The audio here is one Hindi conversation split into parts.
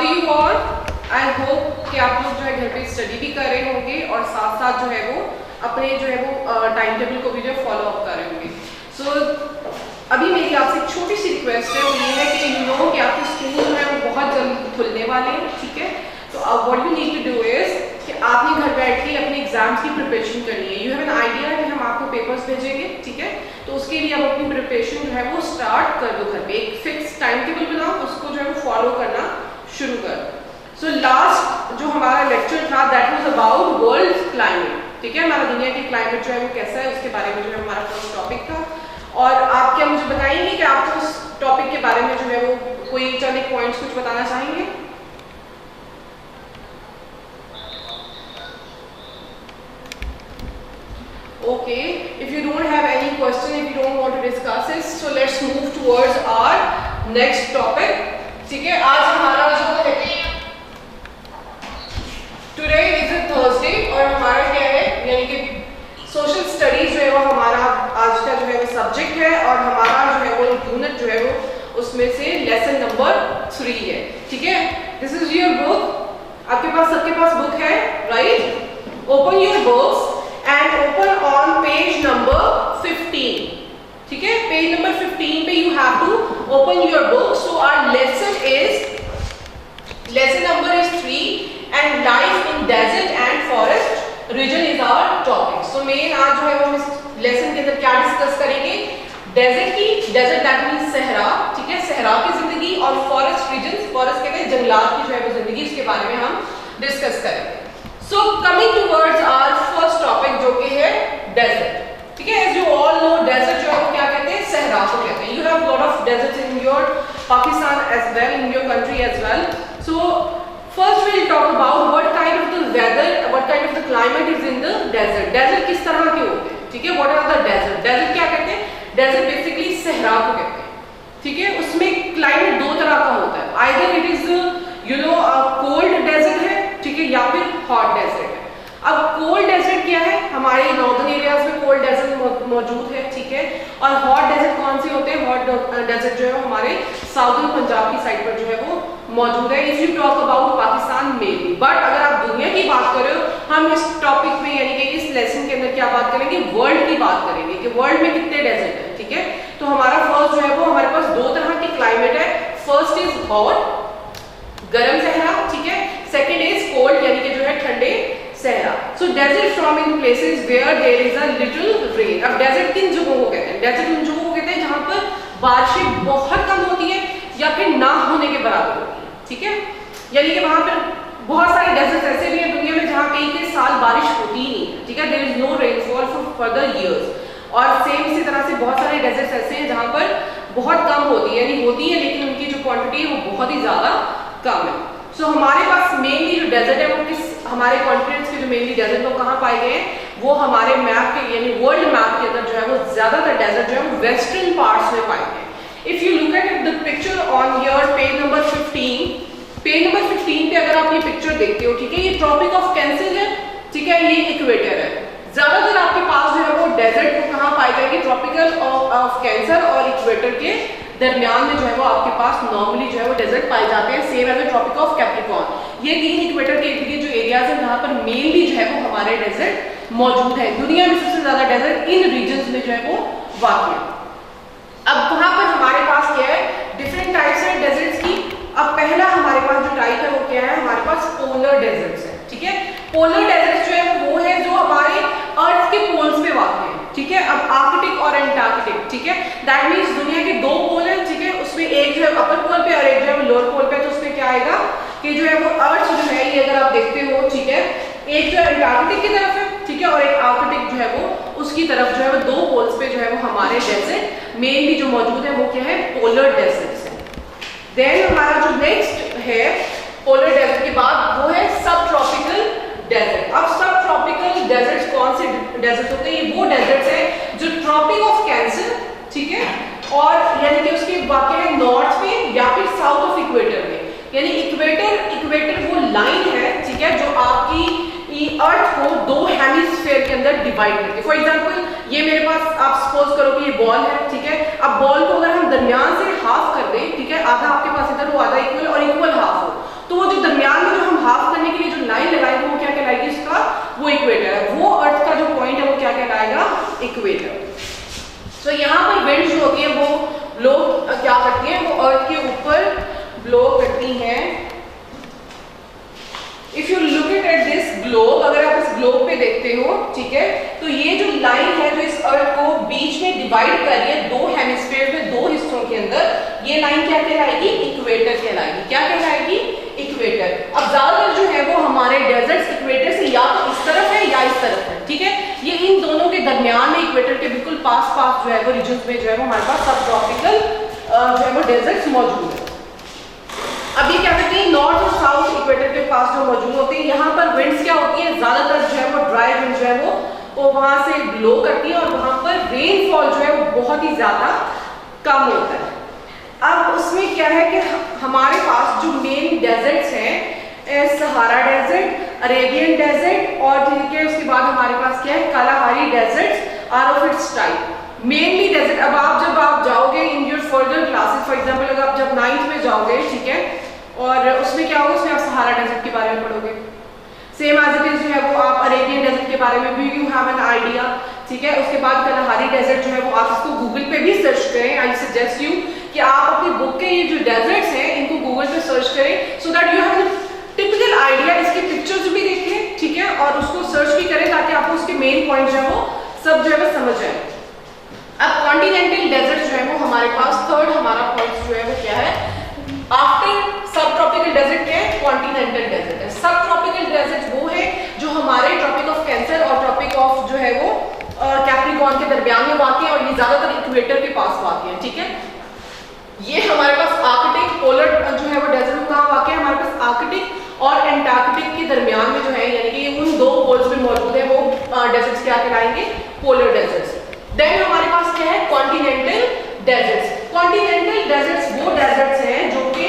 are you all? I hope कि आप लोग जो है घर पे स्टडी भी कर रहे होंगे और साथ साथ जो है वो अपने जो है वो टाइम टेबल को भी जो फॉलो अप कर रहे होंगे। सो अभी मेरी आपसे एक छोटी सी रिक्वेस्ट है, वो ये है कि यू नो कि आपके स्कूल जो है वो बहुत जल्द खुलने वाले हैं, ठीक है। तो अब what you need to do is कि आपने घर बैठ के अपने एग्जाम्स की प्रिपरेशन करनी है। यू हैव एन आइडिया कि हम आपको पेपर्स भेजेंगे, ठीक है। तो उसके लिए आप अपनी प्रिपरेशन जो है वो स्टार्ट कर दो घर पे, एक फिक्स टाइम टेबल बनाओ, उसको जो है वो फॉलो करना शुरू कर दो। सो लास्ट जो हमारा लेक्चर था that was about world climate, ठीक है। हमारा दुनिया की क्लाइमेट जो है वो कैसा है उसके बारे में जो है हमारा फर्स्ट टॉपिक था। और आप क्या मुझे बताएंगे कि आपको उस टॉपिक के बारे में जो है वो कोई चंद एक पॉइंट्स कुछ बताना चाहेंगे? Okay, if you don't have any question, if you don't want to discuss it, so let's move towards our next topic. ठीक है, आज हमारा जो है टुडे इज अ थर्सडे और हमारा क्या है यानी कि सोशल स्टडीज जो है वो हमारा आज का जो है वो सब्जेक्ट है और हमारा जो है वो यूनिट जो है वो उसमें से लेसन नंबर 3 है, ठीक है। दिस इज योर बुक, आपके पास सबके पास बुक है, right? Open your books and open on page number 15, ठीक है। पेज नंबर 15 पे you have to open your book. So our lesson number is 3 and life in desert and forest region is our topic. So main आज जो है वो इस लेसन के अंदर क्या डिस्कस करेंगे? डेजर्ट की, डेजर्ट दैट मींस सहरा, ठीक है, सहरा की जिंदगी, और फॉरेस्ट रीजन, फॉरेस्ट कहते हैं जंगलात की जो है वो जिंदगी, उसके बारे में हम डिस्कस करेंगे। So coming towards our first topic जो कि है desert, ठीक है। As you all know desert जो है वो क्या कहते हैं? सहरा को कहते हैं। You have lot of deserts in your Pakistan as well, in your country as well. So first we'll talk about what kind of the weather, what kind of the climate is in the desert. Desert किस तरह के होते हैं, ठीक है? What are the desert? Desert क्या कहते हैं? Desert basically सहरा को कहते हैं, ठीक है। उसमें क्लाइमेट दो तरह का होता है, either it is you know cold desert है, ठीक है, या फिर हॉट डेजर्ट है। अब कोल्ड डेजर्ट क्या है? हमारे नॉर्दर्न एरियाज में कोल्ड डेजर्ट मौजूद है, ठीक है। और हॉट डेजर्ट कौन से होते हैं? हॉट डेजर्ट जो है हमारे साउदर्न पंजाब की साइड पर जो है वो मौजूद है। If you talk about Pakistan में, बट अगर आप दुनिया की बात कर रहे हो, हम इस टॉपिक में यानी कि इस लेसन के अंदर क्या बात करेंगे? वर्ल्ड की बात करेंगे कि वर्ल्ड में कितने डेजर्ट है, ठीक है। तो हमारा फर्स्ट जो है वो हमारे पास दो तरह की क्लाइमेट है। फर्स्ट इज हॉट, गर्म सहरा, ठीक है। सेकेंड इज कोल्ड यानी कि जो है ठंडे सहरा। So desert from in places where there is a little rain. अब डेजर्ट किन जगहों को कहते हैं? डेजर्ट उन जगहों को कहते हैं जहां पर बारिशें बहुत कम होती है या फिर ना होने के बराबर होती है, ठीक है। यानी कि वहां पर बहुत सारे डेजर्ट ऐसे भी हैं दुनिया में जहां कई साल बारिश होती ही नहीं है, ठीक है। There is no rainfall for further years. और सेम इसी तरह से बहुत सारे डेजर्ट ऐसे हैं जहां पर बहुत कम होती है, यानी होती है लेकिन उनकी जो क्वांटिटी है वो बहुत ही ज्यादा कम है। सो हमारे पास मेनली जो डेजर्ट है वो किस हमारे कॉन्टिनेंट्स के जो मेनली डेजर्ट वो कहाँ पाए गए हैं? वो हमारे मैप के यानी वर्ल्ड मैप के अंदर जो है वो ज्यादातर डेजर्ट जो है वो वेस्टर्न पार्ट्स में पाए गए। If you look at the picture on your page number 15, page number 15 पे अगर आप ये पिक्चर देखते हो, ठीक है, ये ट्रॉपिक ऑफ कैंसर है, ठीक है, ये इक्वेटर है। ज्यादातर आपके पास जो है वो डेजर्ट को कहाँ पाए जाएंगे? ट्रॉपिकल ऑफ कैंसर और इक्वेटर के दरमियान में जो है वो आपके पास नॉर्मली जो है वो डेजर्ट पाए जाते हैं, same as tropic of capricorn. ये तीन इक्वेटर के इर्द गिर्द जो एरियाज हैं जहां पर मेनली जो है वो हमारे डेजर्ट मौजूद है। दुनिया में सबसे ज्यादा डेजर्ट इन रीजन्स में जो है वो वाक़ है। अब वहां पर हमारे पास क्या है? डिफरेंट टाइप्स है डेजर्ट्स की। अब पहला हमारे पास जो टाइप है वो क्या है? हमारे पास पोलर डेजर्ट्स है, ठीक है। पोलर डेजर्ट्स जो है वो है जो हमारे अर्थ के पोल्स पे वाक़ है, ठीक है। अब आर्कटिक और एंटार्कटिक, ठीक है, दैट मींस दुनिया के दो पोल हैं, ठीक है। उसमें एक जो है अपर पोल पे और एक जो है लोअर पोल पे। तो उसमें क्या आएगा कि जो है वो अर्थ जो है ये अगर आप देखते हो, ठीक है, एक जो है एंटार्कटिक की तरफ है, ठीक है, और एक आर्कटिक जो है वो उसकी तरफ जो है वो दो पोल्स पे जो है वो हमारे डेजर्ट मेनली जो मौजूद है वो क्या है? पोलर डेजर्ट्स है। देन हमारा जो नेक्स्ट है पोलर डेजर्ट के बाद वो है सब ट्रॉपिकल डेजर्ट। अब सब ट्रॉपिकल डेजर्ट्स कौन से डेजर्ट होते हैं? ये वो डेजर्ट्स हैं जो ट्रॉपिक ऑफ कैंसर, ठीक है, और यानी कि उसके वाक़ है नॉर्थ में या फिर साउथ ऑफ इक्वेटर में। यानी इक्वेटर वो लाइन है, ठीक है, जो आपकी अर्थ को दो हेमिस्फीयर के अंदर डिवाइड करती है। फॉर एग्जांपल ये मेरे पास आप सपोज करो कि ये बॉल है, ठीक है। अब बॉल को अगर हम दरमियान से हाफ कर दें, ठीक है, आधा आपके पास इधर हो आधा इक्वल और इक्वल हाफ हो, तो कहलाएगी? इक्वेटर कहलाएगी। क्या कहलाएगी? इक्वेटर। अब ज्यादातर जो है वो हमारे डेजर्ट्स इक्वेटर से या तो इस तरफ है या इस तरफ है, ठीक है। ये इन दोनों के दरमियान में इक्वेटर के बिल्कुल पास पास जो है वो रीजन में जो है वो हमारे पास सब ट्रॉपिकल जो है वो डेजर्ट्स मौजूद है। अब ये क्या कहते हैं, नॉर्थ और साउथ इक्वेटर के पास जो मौजूद होते हैं, यहाँ पर विंड्स क्या होती है, ज्यादातर जो है वो ड्राई विंड जो है वो वहां से ब्लो करती है और वहां पर रेनफॉल जो है वो बहुत ही ज्यादा कम होता है। अब उसमें क्या है कि हमारे पास जो मेन डेजर्ट्स हैं, सहारा डेजर्ट, अरेबियन डेजर्ट और ठीक है उसके बाद हमारे पास क्या है, Kalahari deserts are of its type. Mainly desert, अब जब आप जाओगे in your further classes, for example अगर आप जब 9th में जाओगे, ठीक है, और उसमें क्या होगा, उसमें आप सहारा डेजर्ट के बारे में पढ़ोगे। सेम एज इट इज जो है वो आप अरेबियन डेजर्ट के बारे में भी यू हैव एन आइडिया, ठीक है। उसके बाद कालाहारी डेजर्ट जो है वो आप इसको गूगल पे भी सर्च करें। आई सजेस्ट यू कि आप अपनी बुक के ये जो डेजर्ट्स हैं इनको गूगल पे सर्च करें, so that you have typical idea, इसके पिक्चर्स भी देखें, ठीक है, और उसको सर्च भी करें ताकि आपको उसके मेन पॉइंट जो है वो सब जो है वो समझ आए। अब कॉन्टिनेंटल डेजर्ट जो है वो हमारे पास थर्ड हमारा पॉइंट जो है वो क्या है, आफ्टर सब ट्रॉपिकल डेजर्ट क्या है, कॉन्टिनेंटल डेजर्ट है। सब ट्रॉपिकल डेजर्ट वो है जो हमारे ट्रॉपिक ऑफ कैंसर और ट्रॉपिक ऑफ जो है वो कैप्रिकॉर्न के दरमियान में वाक़ है और ये ज्यादातर इक्वेटर के पास वाक़ है, ठीक है। ये हमारे पास आर्कटिक पोलर जो है वो डेजर्ट कहाँ वाक़ है, हमारे पास आर्कटिक और एंटार्कटिक के दरमियान में जो है, यानी कि उन दो पोल्स में मौजूद है वो डेजर्ट्स क्या कहलाएंगे, पोलर डेजर्ट्स। देन हमारे पास क्या है, कॉन्टिनेंटल डेजर्ट्स। कॉन्टिनेंटल डेजर्ट्स वो डेजर्ट्स हैं जो कि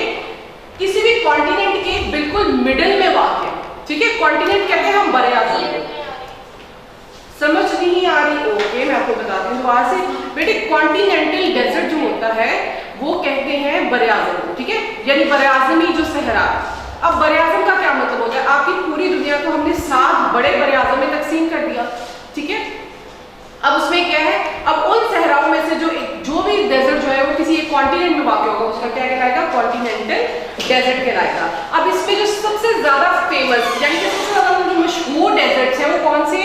किसी भी कॉन्टिनेंट के बिल्कुल मिडिल में वाक़ है, ठीक है। कॉन्टिनेंट कहते हैं हम बड़े आज़म को, समझ नहीं आ रही? ओके, मैं आपको बताती हूँ दोबारा से। बेटे कॉन्टिनेंटल डेजर्ट जो होता है वो कहते हैं बड़े आज़म को, ठीक है, यानी बड़े आज़मी जो सहरा। अब बड़े आज़म का क्या मतलब होता है, आपकी पूरी दुनिया को हमने 7 बड़े आज़म में तकसीम कर दिया, ठीक है। अब उसमें क्या है, अब उन सहराओं में से जो भी डेजर्ट जो है वो किसी एक कॉन्टिनेंट में वाक़ होगा उसका क्या कहलाएगा, कॉन्टिनेंटल डेजर्ट कहलाएगा। अब इस पे जो सबसे ज्यादा फेमस यानी कि सबसे ज्यादा जो मशहूर डेजर्ट्स है वो कौन से,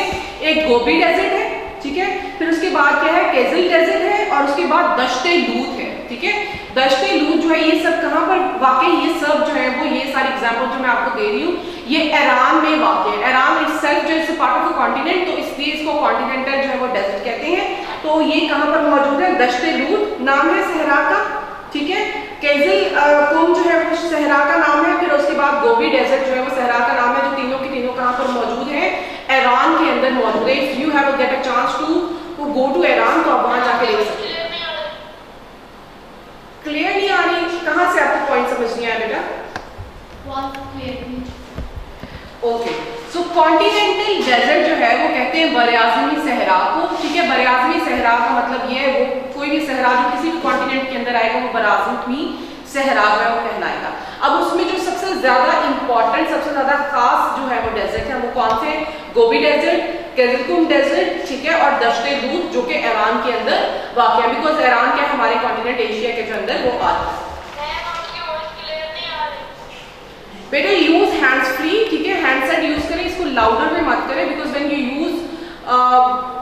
एक गोबी डेजर्ट है, ठीक है, फिर उसके बाद क्या है, केजल डेजर्ट है और उसके बाद दश्ते लूत है, ठीक है। दश्ते लूत जो है ये सब कहाँ पर वाकई, ये सब जो है वो ये सारी एग्जाम्पल जो मैं आपको दे रही हूँ ये ईरान में वाक़ है। ईरान इटसेल्फ जो है पार्ट ऑफ द कॉन्टिनेंट, तो इसलिए इसको कॉन्टिनेंटल जो है वो डेजर्ट कहते हैं। तो ये कहाँ पर मौजूद है, दश्ते लूत नाम है सहरा का, ठीक है। केजल कुम जो है वो सहरा का नाम है, फिर उसके बाद गोबी डेजर्ट जो है वो सहरा का नाम है। जो तीनों के तीनों कहाँ पर मौजूद है, ईरान के अंदर मौजूद है। If you have get a chance to go to Iran तो आप वहां जाके ले सकते हैं। क्लियर नहीं आ रही? कहाँ से आपको पॉइंट समझ नहीं आया बेटा? ओके, सो कॉन्टिनेंटल डेजर्ट जो है वो कहते हैं बरआज़मी सहरा को, ठीक है। बरआज़मी सहरा का मतलब ये है वो कोई भी सहरा जो किसी भी कॉन्टिनेंट के अंदर आएगा वो बरआज़मी सहरा जो है वो कहलाएगा। अब उसमें जो सबसे ज्यादा इंपॉर्टेंट, सबसे ज्यादा खास जो है वो डेजर्ट है वो कौन से, गोबी डेजर्ट, केजलकुम डेजर्ट, ठीक है, और दश्ते लूत जो कि ईरान के अंदर वाक़ है, बिकॉज ईरान क्या हमारे कॉन्टिनेंट एशिया के जो अंदर वो आता है। बेटा यूज हैंड्स फ्री, ठीक है, हैंडसेट यूज करें, इसको लाउडर में मत करें, because when you use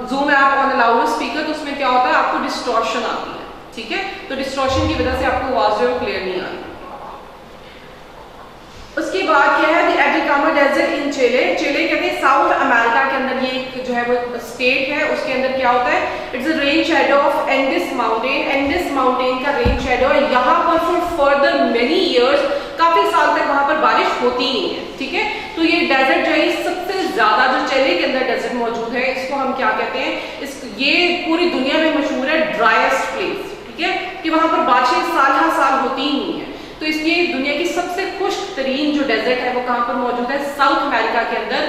zoom app on louder speaker तो उसमें क्या होता है, आपको डिस्टॉर्शन आती है, ठीक है। तो डिस्टॉर्शन की वजह से आपको आवाज जो है क्लियर नहीं आ रही। उसके बाद क्या है, द एटिकामा डेजर्ट इन चिले। चिले कहते हैं साउथ अमेरिका के अंदर ये एक जो है वो स्टेट है, उसके अंदर क्या होता है, it's a rain shadow of Andes mountain. Andes mountain का रेन शैडो है, यहाँ पर फॉर फर्दर मेनी इयर्स, काफी साल तक वहां पर बारिश होती नहीं है, ठीक है। तो ये डेजर्ट जो है सबसे ज्यादा जो चिले के अंदर डेजर्ट मौजूद है, इसको हम क्या कहते हैं, ये पूरी दुनिया में मशहूर है ड्राइएस्ट प्लेस, ठीक है, कि वहां पर बारिशें साल हर साल होती ही नहीं है। तो इसलिए दुनिया की सबसे खुश्क तरीन जो डेजर्ट है वो कहाँ पर मौजूद है, साउथ अमेरिका के अंदर,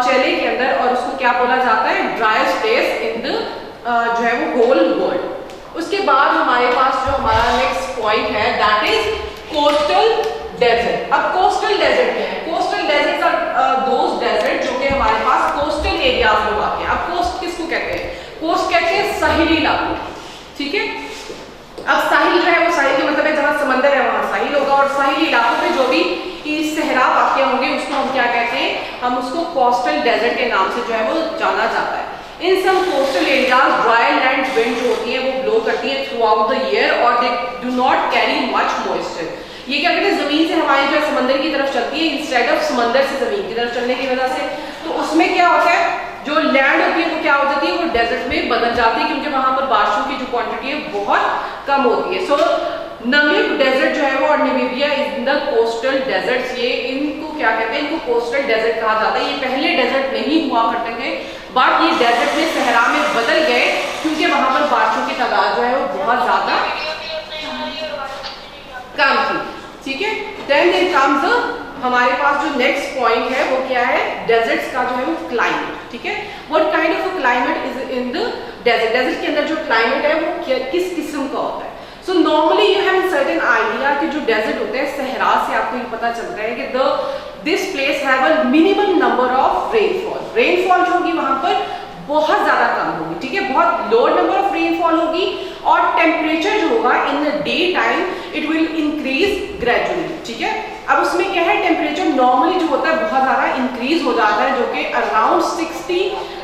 चिले के अंदर, और उसको क्या बोला जाता है, ड्राइएस्ट प्लेस इन द जो है वो होल वर्ल्ड। उसके बाद हमारे पास जो हमारा नेक्स्ट पॉइंट है दैट इज कोस्टल डेजर्ट। अब कोस्टल डेजर्ट क्या है, coastal deserts are those desert जो कि हमारे पास कोस्टल एरियाज में वाक़ है। अब कोस्ट किसको कहते हैं, कोस्ट कहते हैं साहिली इलाकों, ठीक है। अब साहिल जो है वो साहिल के मतलब है जहाँ समंदर है वहाँ साहिल होगा, और साहिली इलाकों पे जो भी सहरा वाक़ होंगे उसको हम क्या कहते हैं, हम उसको कोस्टल डेजर्ट के नाम से जो है वो जाना जाता है। In some coastal areas dry land wind जो होती है वो ब्लो करती है थ्रू आउट द ईयर और they do not carry much moisture. ये क्या कहते हैं, जमीन से हमारी जो समंदर की तरफ चलती है इंस्टेड ऑफ समंदर से जमीन की तरफ चलने की वजह से, तो उसमें क्या होता है जो लैंड होती है वो क्या हो जाती है, वो डेजर्ट में बदल जाती है क्योंकि वहां पर बारिशों की जो क्वांटिटी है बहुत कम होती है। सो नमीब डेजर्ट जो है वो और Namibia is in the coastal deserts, ये इनको क्या कहते हैं, इनको कोस्टल डेजर्ट कहा जाता है। ये पहले डेजर्ट नहीं हुआ करते थे बट ये डेजर्ट में सहरा में बदल गए क्योंकि वहां पर बारिशों की तादाद जो है वो बहुत ज्यादा कम थी। ठीक है, देन देयर कम्स हमारे पास जो नेक्स्ट पॉइंट है वो क्या है, डेजर्ट्स का जो है वो क्लाइमेट। ठीक है, what kind of a climate is in the desert, desert के अंदर जो क्लाइमेट है वो किस किस्म का होता है। So normally you have a certain idea कि जो डेजर्ट होते हैं सहरा से आपको ये पता चलता है कि this place have a minimum number of rainfall, rainfall जो होगी वहां पर बहुत ज्यादा कम होगी। ठीक है, बहुत लो नंबर ऑफ रेनफॉल होगी और टेम्परेचर जो होगा in the day time it will increase gradually. ठीक है, अब उसमें क्या है, टेम्परेचर नॉर्मली जो होता है बहुत ज्यादा इंक्रीज हो जाता है जो कि अराउंड 60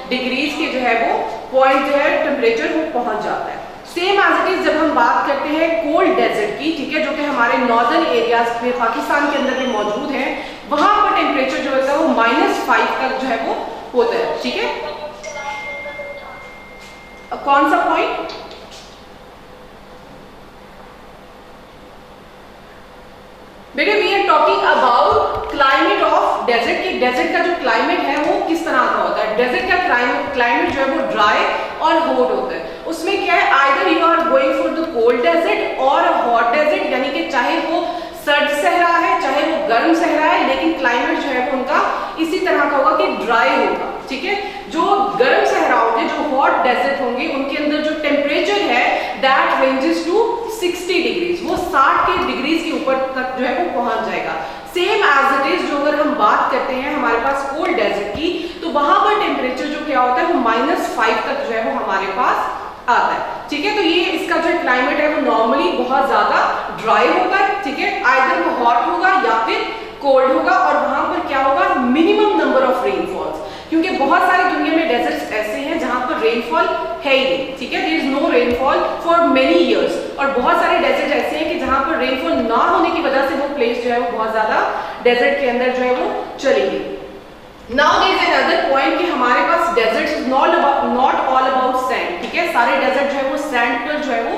डिग्रीज के जो है वो पॉइंट जो है टेम्परेचर वो पहुंच जाता है। सेम एज इट इज जब हम बात करते हैं कोल्ड डेजर्ट की, ठीक है, जो कि हमारे नॉर्दर्न एरियाज में पाकिस्तान के अंदर भी मौजूद है, वहां पर टेम्परेचर जो होता है वो -5 तक जो है वो होता है। ठीक है, कौन सा पॉइंट, बेटे we are talking about climate of desert की, डेजर्ट का जो क्लाइमेट है वो किस तरह का होता है। डेजर्ट का क्लाइमेट जो है वो ड्राई और हॉट होता है। उसमें क्या है, either you are going for the cold desert और हॉट डेजर्ट, यानी कि चाहे वो सर्द सहरा है चाहे वो गर्म सहरा है, लेकिन क्लाइमेट जो है वो उनका इसी तरह का होगा कि ड्राई होगा। ठीक है, जो गर्म सहरा होंगे, जो हॉट डेजर्ट होंगे, उनके अंदर जो टेम्परेचर है दैट रेंजेस टू 60 डिग्रीज, वो 60 के डिग्रीज के ऊपर तक जो है वो पहुंच जाएगा। सेम एज इट इज जो अगर हम बात करते हैं हमारे पास कोल्ड डेजर्ट की, तो वहां पर टेम्परेचर जो क्या होता है वो -5 तक जो है वो हमारे पास आता है। ठीक है, तो ये इसका जो क्लाइमेट है वो नॉर्मली बहुत ज्यादा ड्राई होगा। ठीक है, आइदर वो हॉट होगा या फिर कोल्ड होगा और वहां पर क्या होगा, मिनिमम नंबर ऑफ रेनफॉल्स, क्योंकि बहुत सारे दुनिया में डेजर्ट्स ऐसे हैं जहां पर रेनफॉल है ही नहीं। ठीक है, there is no rainfall for many years, और बहुत सारे डेजर्ट ऐसे हैं कि जहां पर रेनफॉल ना होने की वजह से वो प्लेस जो है वो बहुत ज्यादा डेजर्ट के अंदर जो है वो चली गई। Now there is another point कि हमारे पास desert is not all about sand. ठीक है, सारे डेजर्ट जो है वो सैंड पर जो है वो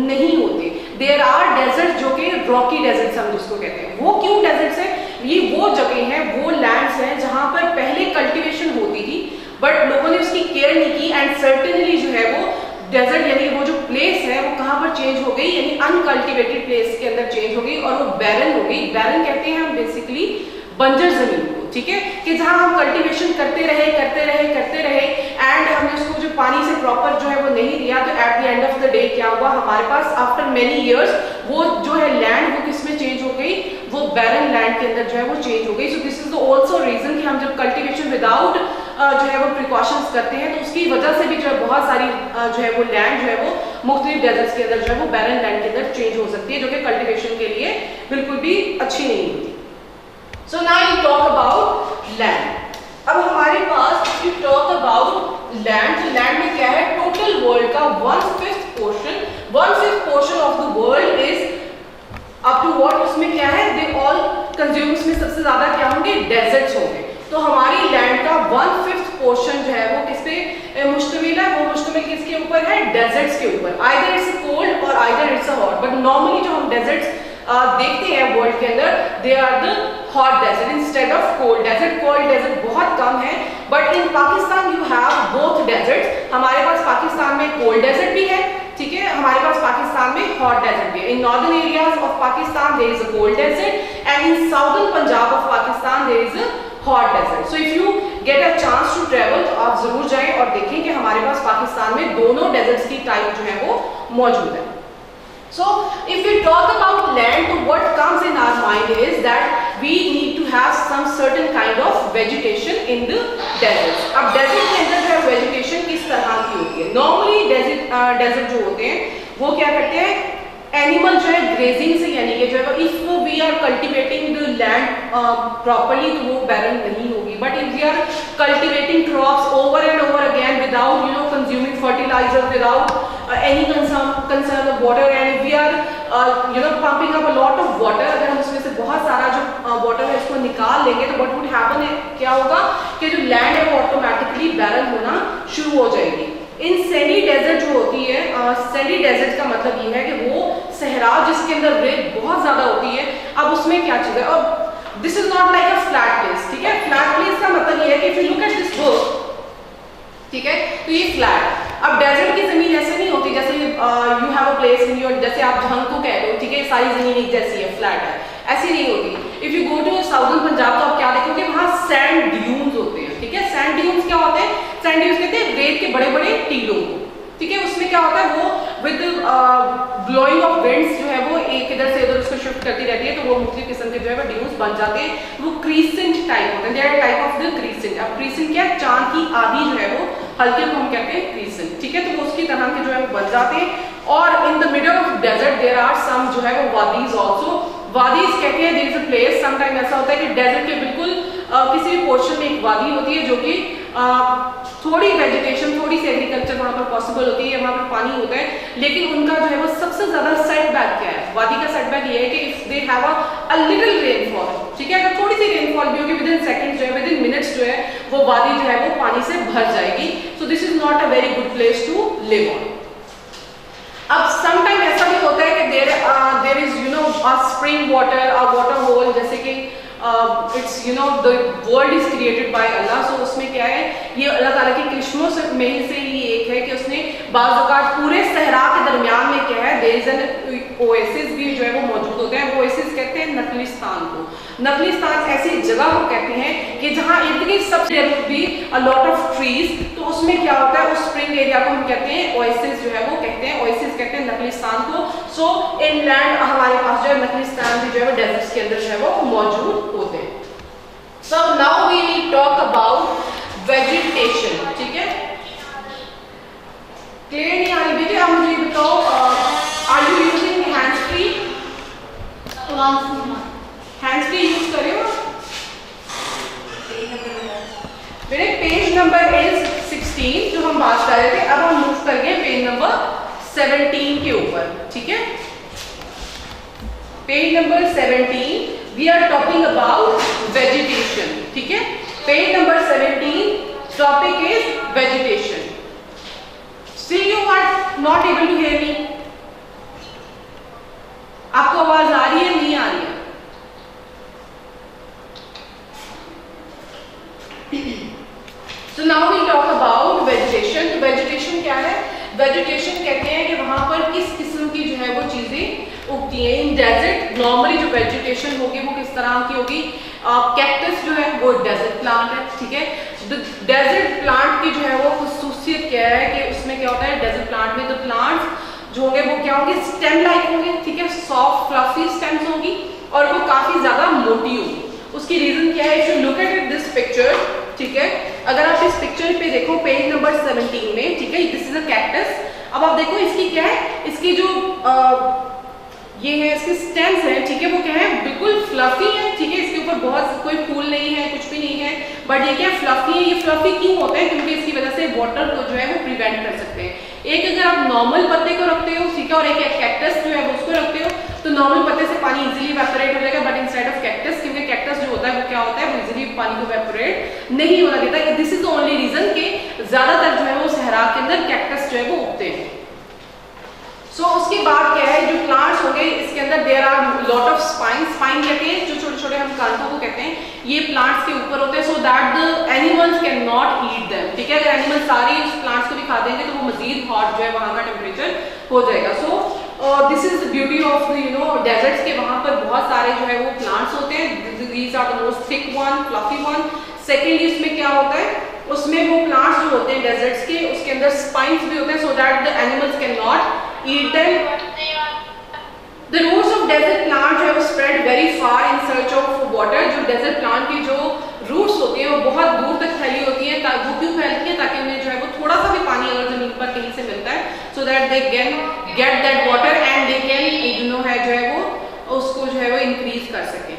नहीं होते। देयर आर डेजर्ट जो कि रॉकी डेजर्ट्स हम जिसको कहते हैं। वो क्यों डेजर्ट्स है, ये वो जगह हैं, वो लैंड्स हैं जहां पर पहले कल्टीवेशन होती थी बट लोगों ने उसकी केयर नहीं की एंड सर्टेनली जो है वो डेजर्ट यानी वो जो प्लेस है वो कहां पर चेंज हो गई, यानी अनकल्टिवेटेड प्लेस के अंदर चेंज हो गई और वो बैरन हो गई। बैरन कहते हैं हम बेसिकली बंजर जमीन को। ठीक है, कि जहां हम कल्टीवेशन करते रहे एंड हमने उसको जो पानी से प्रॉपर जो है वो नहीं दिया, तो at the end of the day क्या हुआ, हमारे पास आफ्टर मेनी इयर्स वो जो है लैंड वो किस में चेंज हो गई, वो बैरन लैंड के अंदर जो है वो चेंज हो गई। So this is also reason कि हम जब कल्टीवेशन विदाउट जो है वो प्रिकॉशंस करते हैं तो उसकी वजह से भी जो है बहुत सारी जो है वो लैंड जो है वो मुख्तलिफ डेजर्ट्स के अंदर जो है वो बैरन लैंड के अंदर चेंज हो सकती है, जो कि कल्टीवेशन के लिए बिल्कुल भी अच्छी नहीं होती। So now you talk about land. अब हमारे पास you talk about land, तो land में क्या है, टोटल वर्ल्ड का 1/5 portion of the world is up to what, उसमें क्या है, they all consume, उसमें सबसे ज्यादा क्या होंगे, डेजर्ट्स होंगे। तो हमारी लैंड का 1/5 पोर्शन जो है वो किस पे मुश्तमिल है, वो मुश्तमिल किसके ऊपर है, डेजर्ट्स के ऊपर। आइदर इट्स कोल्ड और either it's hot, but normally जो हम डेजर्ट्स देखते हैं वर्ल्ड के अंदर they are the hot desert instead of cold desert. Cold desert बहुत कम है but in Pakistan you have both deserts. हमारे पास पाकिस्तान में कोल्ड डेजर्ट भी है, ठीक है, हमारे पास पाकिस्तान में हॉट डेजर्ट भी है। In northern areas of Pakistan there is a cold desert and in southern Punjab of Pakistan there is a hot desert. So if you get a chance to travel तो आप जरूर जाएं और देखें कि हमारे पास पाकिस्तान में दोनों डेजर्ट्स की टाइप जो है वो मौजूद है। So if we talk about land, so what comes in our mind is that we need to have some certain kind of vegetation in the deserts. अब desert के अंदर जो है vegetation किस तरह की होती है? Normally desert जो होते हैं वो क्या करते हैं, एनिमल जो है ग्रेजिंग से, यानी कि जो है if we are cultivating the land properly तो वो बैरन नहीं होगी. But if we are cultivating crops over and over again without consuming fertiliser, without any concern of water, and we are pumping up a lot of water, अगर हम उसमें से बहुत सारा जो वाटर है इसको निकाल लेंगे तो what would happen है, क्या होगा कि जो लैंड है वो ऑटोमेटिकली बैरन होना शुरू हो जाएगी. इन सैंडी डेजर्ट जो होती है, सैंडी डेजर्ट का मतलब ये है कि वो सहरा जिसके अंदर रेत बहुत ज्यादा होती है. अब उसमें क्या चीज है, अब this is not like a flat place. ठीक है, फ्लैट प्लेस का मतलब ये है कि if you look at this book, ठीक है, तो ये फ्लैट. अब डेजर्ट की जमीन ऐसे नहीं होती जैसे you have a place in your, जैसे आप झंग को कह रहे हो, ठीक है, सारी जमीन एक जैसी है, फ्लैट है, ऐसी नहीं होती. If you go to southern Punjab तो आप क्या देखोगे, वहां सैंड ड्यून्स होते हैं. ठीक है, सैंड ड्यून्स क्या होते हैं, सैंड ड्यून्स कहते हैं रेत के बड़े बड़े टीलों को. ठीक है, उसमें क्या होता है, वो विद ब्लोइंग ऑफ विंड्स जो है वो एक इधर से उधर उसको शिफ्ट करती रहती है, तो वो मुख्तलिफ किस्म के जो है वो ड्यून्स बन जाते हैं. वो क्रीसेंट टाइप होते हैं, they are type of the crescent. अब क्रीसेंट क्या है, चांद की आधी जो है वो हल्के को हम कहते हैं क्रीसेंट. ठीक है, तो वो उसकी तरह के जो है वो बन जाते हैं. और in the middle of desert there are some जो है वो वादीज आल्सो. वादीज कहते हैं there is a place, sometime ऐसा होता है कि डेजर्ट के बिल्कुल किसी भी पोर्शन में एक वादी होती है जो कि थोड़ी वेजिटेशन, थोड़ी सी एग्रीकल्चर वहाँ पर पॉसिबल होती है, वहाँ पर पानी होता है, लेकिन उनका जो है वो सबसे ज्यादा सेटबैक क्या है, वादी का सेटबैक ये है कि if they have a little rainfall, ठीक है, अगर थोड़ी सी रेनफॉल भी होगी विद इन सेकंड्स जो है, विद इन मिनट्स जो है वो वादी जो है वो पानी से भर जाएगी. So this is not a very good place to live on. अब समटाइम ऐसा भी होता है कि there is a spring water, a water hole, जैसे कि it's the world is created by Allah. So उसमें क्या है, ये अल्लाह ताला के करिश्मों में से ही एक है कि उसने बाज़ औक़ात पूरे सहरा के दरमियान में क्या है, देयर इज एन ओएसिस भी जो है वो मौजूद होते हैं. ओएसिस कहते हैं नकलिस्तान को. नकलिस्तान ऐसी जगह को कहते हैं कि जहाँ इर्द गिर्द सबसे there would be a lot of trees. तो उसमें क्या होता है, उस स्प्रिंग एरिया को हम कहते हैं ओएसिस जो है वो कहते हैं, ओएसिस कहते हैं नकलिस्तान को. सो इनलैंड हमारे पास जो है नकलिस्तान भी जो है वो डेजर्ट्स के अंदर जो है वो मौजूद होते हैं. So now we will talk about vegetation. ठीक है, क्लियर नहीं आ रही बेटे, आप मुझे बताओ, are you using hands free? Hands free use करे हो बेटे. पेज नंबर इज 16 जो हम बात कर रहे थे. अब हम मूव कर गए पेज नंबर 17 के ऊपर. ठीक है, page number 17 we are talking about vegetation. ठीक है, page number 17 topic is vegetation. Still you are not able to hear me? आपको आवाज आ रही है, नहीं आ रही है? So now we talk about vegetation. तो vegetation क्या है? vegetation कहते हैं कि वहां पर किस किस्म की जो है वो चीजें उगती हैं. इन डेजर्ट नॉर्मली जो वेजिटेशन होगी वो किस तरह की होगी, कैक्टस जो है वो डेजर्ट प्लांट है. ठीक है, डेजर्ट प्लांट की जो है वो खुसूसियत क्या है कि उसमें क्या होता है, डेजर्ट प्लांट में द प्लांट्स जो होंगे वो क्या होंगे, स्टेम लाइक होंगे. ठीक है, सॉफ्ट फ्लफी स्टेम्स होंगी और वो काफी ज्यादा मोटी होगी. उसकी रीजन क्या है, if you look at this picture, ठीक है, अगर आप इस पिक्चर पे देखो पेज नंबर 17 में, ठीक है, दिस इज अ कैक्टस. अब आप देखो इसकी क्या है, इसकी जो ये है, इसके स्टेम्स हैं, ठीक है, वो क्या है, बिल्कुल फ्लफी है. ठीक है, इसके ऊपर बहुत कोई फूल नहीं है, कुछ भी नहीं है, बट ये क्या फ्लफी है. ये फ्लफी क्यों होते हैं, क्योंकि इसकी वजह से वाटर को जो है वो प्रिवेंट कर सकते हैं. एक अगर आप नॉर्मल पत्ते को रखते हो, ठीक है, और एक कैक्टस जो है वो उसको रखते हो, तो नॉर्मल पत्ते से पानी इजीली इवेपोरेट हो जाएगा, बट इंस्टेड ऑफ कैक्टस, क्योंकि कैक्टस जो होता है वो क्या होता है, वो इजीली पानी को इवेपोरेट नहीं होना देता. This is the only reason कि ज्यादातर जो है वो सहरा के अंदर कैक्टस जो है वो उगते हैं. सो उसके बाद क्या है, जो प्लांट्स हो गए इसके अंदर there are lot of spine. Spine कहते हैं जो छोटे छोटे हम कांटों को कहते हैं, ये प्लांट्स के ऊपर होते हैं, सो that the animals can not eat them. ठीक है, अगर एनिमल सारे उस प्लांट्स को भी खा देंगे तो वो मजीद हॉट जो है वहाँ का टेम्परेचर हो जाएगा. सो this is the beauty of desserts के वहाँ पर बहुत सारे जो है वो प्लांट्स होते हैं. These are the most thick one, fluffy one. Secondly उसमें क्या होता है, उसमें वो प्लांट्स जो होते हैं डेजर्ट्स के, उसके अंदर स्पाइन्स भी होते हैं, सो that the animals can not eat them. The roots of desert plant जो है वो spread very far in search of water. जो desert plant की जो roots होती हैं वो बहुत दूर तक फैली होती हैं. वो क्यों फैलती हैं, ताकि उन्हें जो है वो थोड़ा सा भी पानी अगर जमीन पर कहीं से मिलता है, so that they can get that water and they can है जो है वो उसको जो है वो increase कर सकें.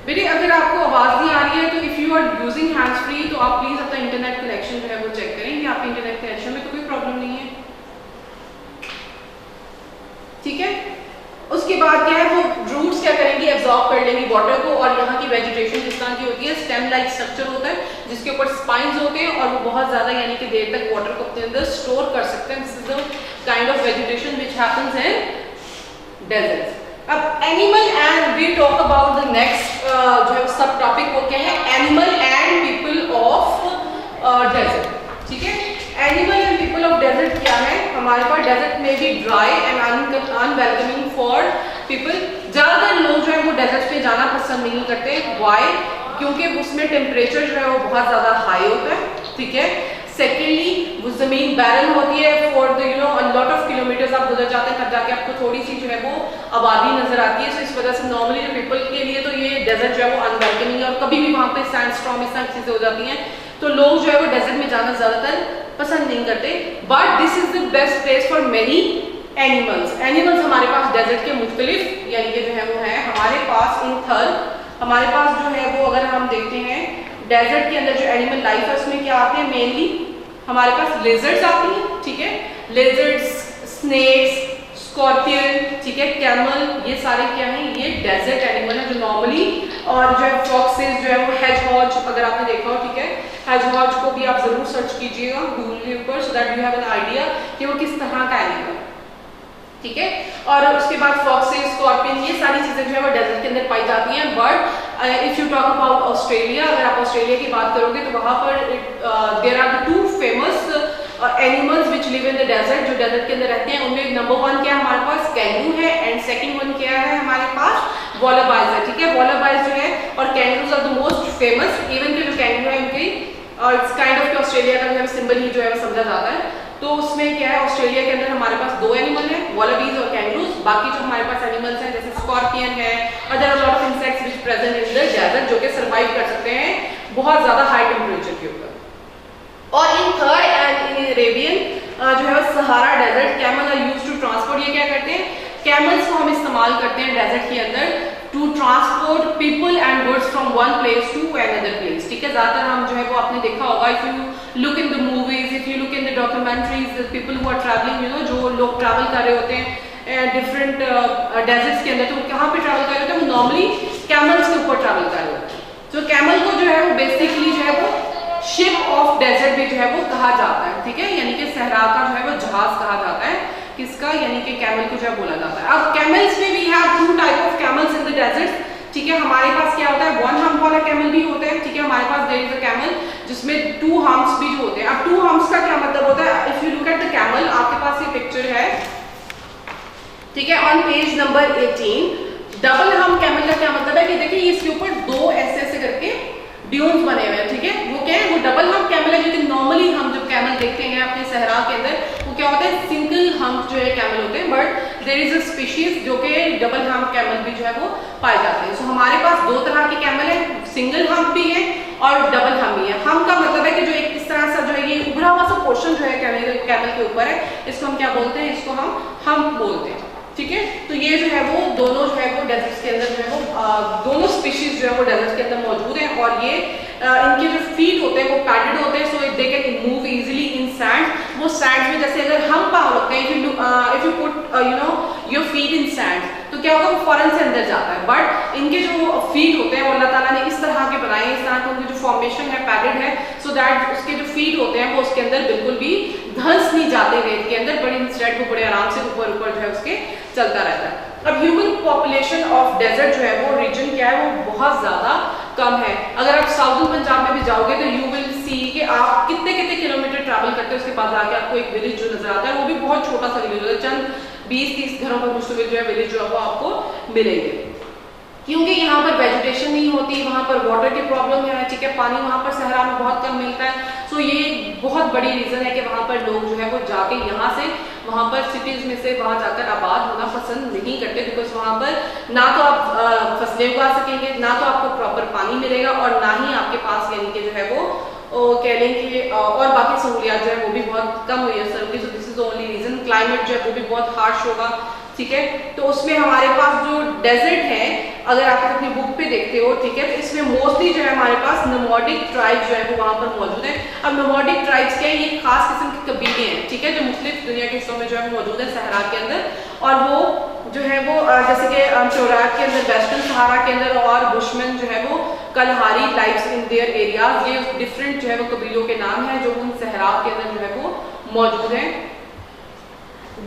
बेटे अगर आपको आवाज़ नहीं आ रही है तो if you are using hands free तो आप प्लीज़ अपना इंटरनेट कनेक्शन जो है वो चेक करें कि आपके इंटरनेट कनेक्शन में तो कोई प्रॉब्लम नहीं है, ठीक है। उसके बाद क्या है, वो रूट्स क्या करेंगी, एब्जॉर्ब कर लेंगी वाटर को, और यहाँ की वेजिटेशन जिस तरह की होती है, स्टेम लाइक स्ट्रक्चर होता है जिसके ऊपर स्पाइंस होते हैं और वो बहुत ज़्यादा यानी कि देर तक वाटर को अपने अंदर स्टोर कर सकते हैं। This is the kind of vegetation which happens in deserts. अब animal and we talk about the next जो है सब टॉपिक वो क्या है, animal and people of desert, ठीक है। Animal and people of desert क्या है, हमारे पास डेजर्ट में भी dry and unwelcoming for people. ज़्यादातर लोग जो है वो डेजर्ट पे जाना पसंद नहीं करते, वाई, क्योंकि उसमें टेम्परेचर जो है वो बहुत ज़्यादा हाई होता है, ठीक है। सेकेंडली वो ज़मीन बैरन होती है for the lot of kilometres आप गुजर जाते हैं, तब जाके आपको थोड़ी सी जो है वो आबादी नजर आती है। सो इस वजह से नॉर्मली पीपल के लिए तो ये डेजर्ट जो है वो अनवेलकमिंग है, और कभी भी वहाँ पे सैंडस्टॉर्म इस तरह चीज़ें हो जाती हैं तो लोग जो है वो डेजर्ट में जाना ज़्यादातर पसंद नहीं करते। But this is the best place for many animals. Animals हमारे पास डेजर्ट के मुख्तलिफ यानी कि जो है वो है हमारे पास इन थर, हमारे पास जो है वो अगर हम देखते हैं डेजर्ट के अंदर जो एनिमल लाइफ है उसमें क्या आते हैं, मेनली हमारे पास लेजर्ड्स आती हैं, ठीक है। लेजर्ड्स, स्नेक्स, स्कॉर्पियन, ठीक है, कैमल, ये सारे क्या हैं, ये डेजर्ट एनिमल है जो नॉर्मली, और जो है फॉक्सेस जो है वो हेजहॉग अगर आपने देखा हो, ठीक है, हेजहॉग को भी आप जरूर सर्च कीजिएगा गूगल के ऊपर so that you have an idea कि वो किस तरह का एनिमल, ठीक है। और उसके बाद फॉक्सेस, स्कॉर्पियन, ये सारी चीजें जो है वो डेजर्ट के अंदर पाई जाती हैं। But if you talk about Australia, अगर आप ऑस्ट्रेलिया की बात करोगे तो वहाँ पर there are the two famous animals which live in the desert, जो डेजर्ट के अंदर रहते हैं। उनमें नंबर 1 क्या है हमारे पास, कैंगरू है, एंड सेकंड वन क्या है हमारे पास, वॉलबाइज है, ठीक है। वॉलबाइज जो है और kangaroos are the most famous, even के जो कैंगरू है उनकी इट्स काइंड ऑफ ऑस्ट्रेलिया का जो है सिंबल ही जो है वो समझा जाता है। तो उसमें क्या है, ऑस्ट्रेलिया के अंदर हमारे पास 2 एनिमल हैं, वॉलबीज और कैंगरूज। बाकी जो हमारे पास एनिमल्स हैं जैसे स्कॉर्पियन है, other lot of insects which present in the desert, जो कि सर्वाइव कर सकते हैं बहुत ज्यादा हाई टेम्परेचर के ऊपर। और in third and in Arabian जो है Sahara desert, camel are used to transport. ये क्या करते हैं, कैमल्स को हम इस्तेमाल करते हैं डेजर्ट के अंदर to transport people and goods from one place to another place, ठीक है। ज्यादातर हम जो है वो आपने देखा होगा, if you look in the movies, if you look in the documentaries, people who are travelling, जो लोग ट्रैवल कर रहे होते हैं डिफरेंट डेजर्ट्स के अंदर, तो कहाँ पे ट्रैवल कर रहे होते हैं, वो नॉर्मली कैमल्स के ऊपर ट्रैवल कर रहे होते हैं। तो कैमल को जो है वो बेसिकली जो है वो शिप ऑफ डेजर्ट भी जो है वो कहा जाता है, ठीक है, यानी कि सहरा का जो है वो जहाज कहा जाता है, किसका, यानी कि कैमल को जो है बोला जाता है। अब कैमल्स में we have 2 type of camels in the desert, ठीक है। हमारे पास क्या होता है, 1 हम्प वाला कैमल भी होता है, ठीक है। हमारे पास देयर इज अ कैमल जिसमें 2 हम्प्स भी जो होते हैं। अब 2 हम्प्स का क्या मतलब होता है, if you look at the camel, आपके पास ये पिक्चर है, ठीक है, on page number 18। Double hump camel का क्या मतलब है कि देखिए इसके ऊपर 2 ऐसे करके ड्यून्स बने हुए हैं, ठीक है। वो क्या है, वो डबल हम्प कैमल है, लेकिन नॉर्मली हम जब कैमल देखते हैं अपने सहरा के अंदर, वो क्या होता है, सिंगल हम्प जो है कैमल होते हैं। But there is a species जो कि डबल हम्प कैमल भी जो है वो पाए जाते हैं। सो हमारे पास 2 तरह के कैमल है, सिंगल हम्प भी है और डबल हम्प भी है। हम्प का मतलब है कि जो एक इस तरह से जो है ये उभरा हुआ सा पोर्शन जो है कैमल के ऊपर है, इसको हम क्या बोलते हैं, इसको हम हम्प बोलते हैं, ठीक है। तो ये जो है वो दोनों जो है वो डेजर्ट के अंदर जो है वो दोनों स्पीशीज जो है वो डेजर्ट के अंदर मौजूद हैं, और ये इनके जो फीट होते हैं वो पैडेड होते हैं, so they can move easily in sand. वो सैंड में जैसे अगर हम पाँव रखते हैं, if you put your feet in sand, तो क्या होगा, वो फौरन से अंदर जाता है। बट इनके जो फीट होते हैं वो अल्लाह ताला ने इस तरह के बनाए हैं, इस तरह का उनकी जो फॉर्मेशन है पैडेड है, सो दैट उसके जो फीट होते हैं वो उसके अंदर बिल्कुल भी धंस नहीं जाते रेत के अंदर, बड़ी इंस्टेड वो बड़े आराम से ऊपर ऊपर जो है उसके चलता रहता है। अब ह्यूमन पॉपुलेशन ऑफ डेजर्ट जो है वो रीजन क्या है, वो बहुत ज्यादा कम है। अगर आप साउथर्न पंजाब में भी जाओगे तो यू विल सी कि आप कितने किलोमीटर ट्रैवल करते हैं, उसके बाद आके आपको एक विलेज जो नजर आता है, वो भी बहुत छोटा सा विलेज होता है, चंद 20-30 घरों पर मुश्तमिल जो है विलेज जो है वो आपको मिलेंगे, क्योंकि यहाँ पर वेजिटेशन नहीं होती, वहाँ पर वाटर की प्रॉब्लम है, ठीक है, पानी वहाँ पर सहरा में बहुत कम मिलता है। सो ये बहुत बड़ी रीज़न है कि वहाँ पर लोग जो है वो जाके यहाँ से वहाँ पर सिटीज़ में से वहाँ जाकर आबाद होना पसंद नहीं करते, बिकॉज वहाँ पर ना तो आप फसलें उगा सकेंगे, ना तो आपको प्रॉपर पानी मिलेगा, और ना ही आपके पास यानी कि जो है वो कह लें कि और बाकी सहूलियात जो है वो भी बहुत कम हुई है sir. So this is only reason. Climate जो है वो भी बहुत हार्श होगा, ठीक है। तो उसमें हमारे पास जो डेजर्ट है अगर आप अपनी बुक पे देखते हो, ठीक है, तो इसमें मोस्टली जो है हमारे पास नोमैडिक ट्राइब्स जो है वो वहाँ पर मौजूद है। अब नोमैडिक ट्राइब्स क्या है, ये खास किस्म के कबीले हैं, ठीक है, जो मुख्तलिफ दुनिया के हिस्सों में जो है मौजूद है सहरा के अंदर, और वो जो है वो जैसे कि चौराट के अंदर, वेस्टर्न सहारा के अंदर, और बुशमैन जो है वो Kalahari lives in their areas, ये डिफरेंट जो है वो कबीलों के नाम हैं जो उन सहरा के अंदर जो है वो मौजूद हैं।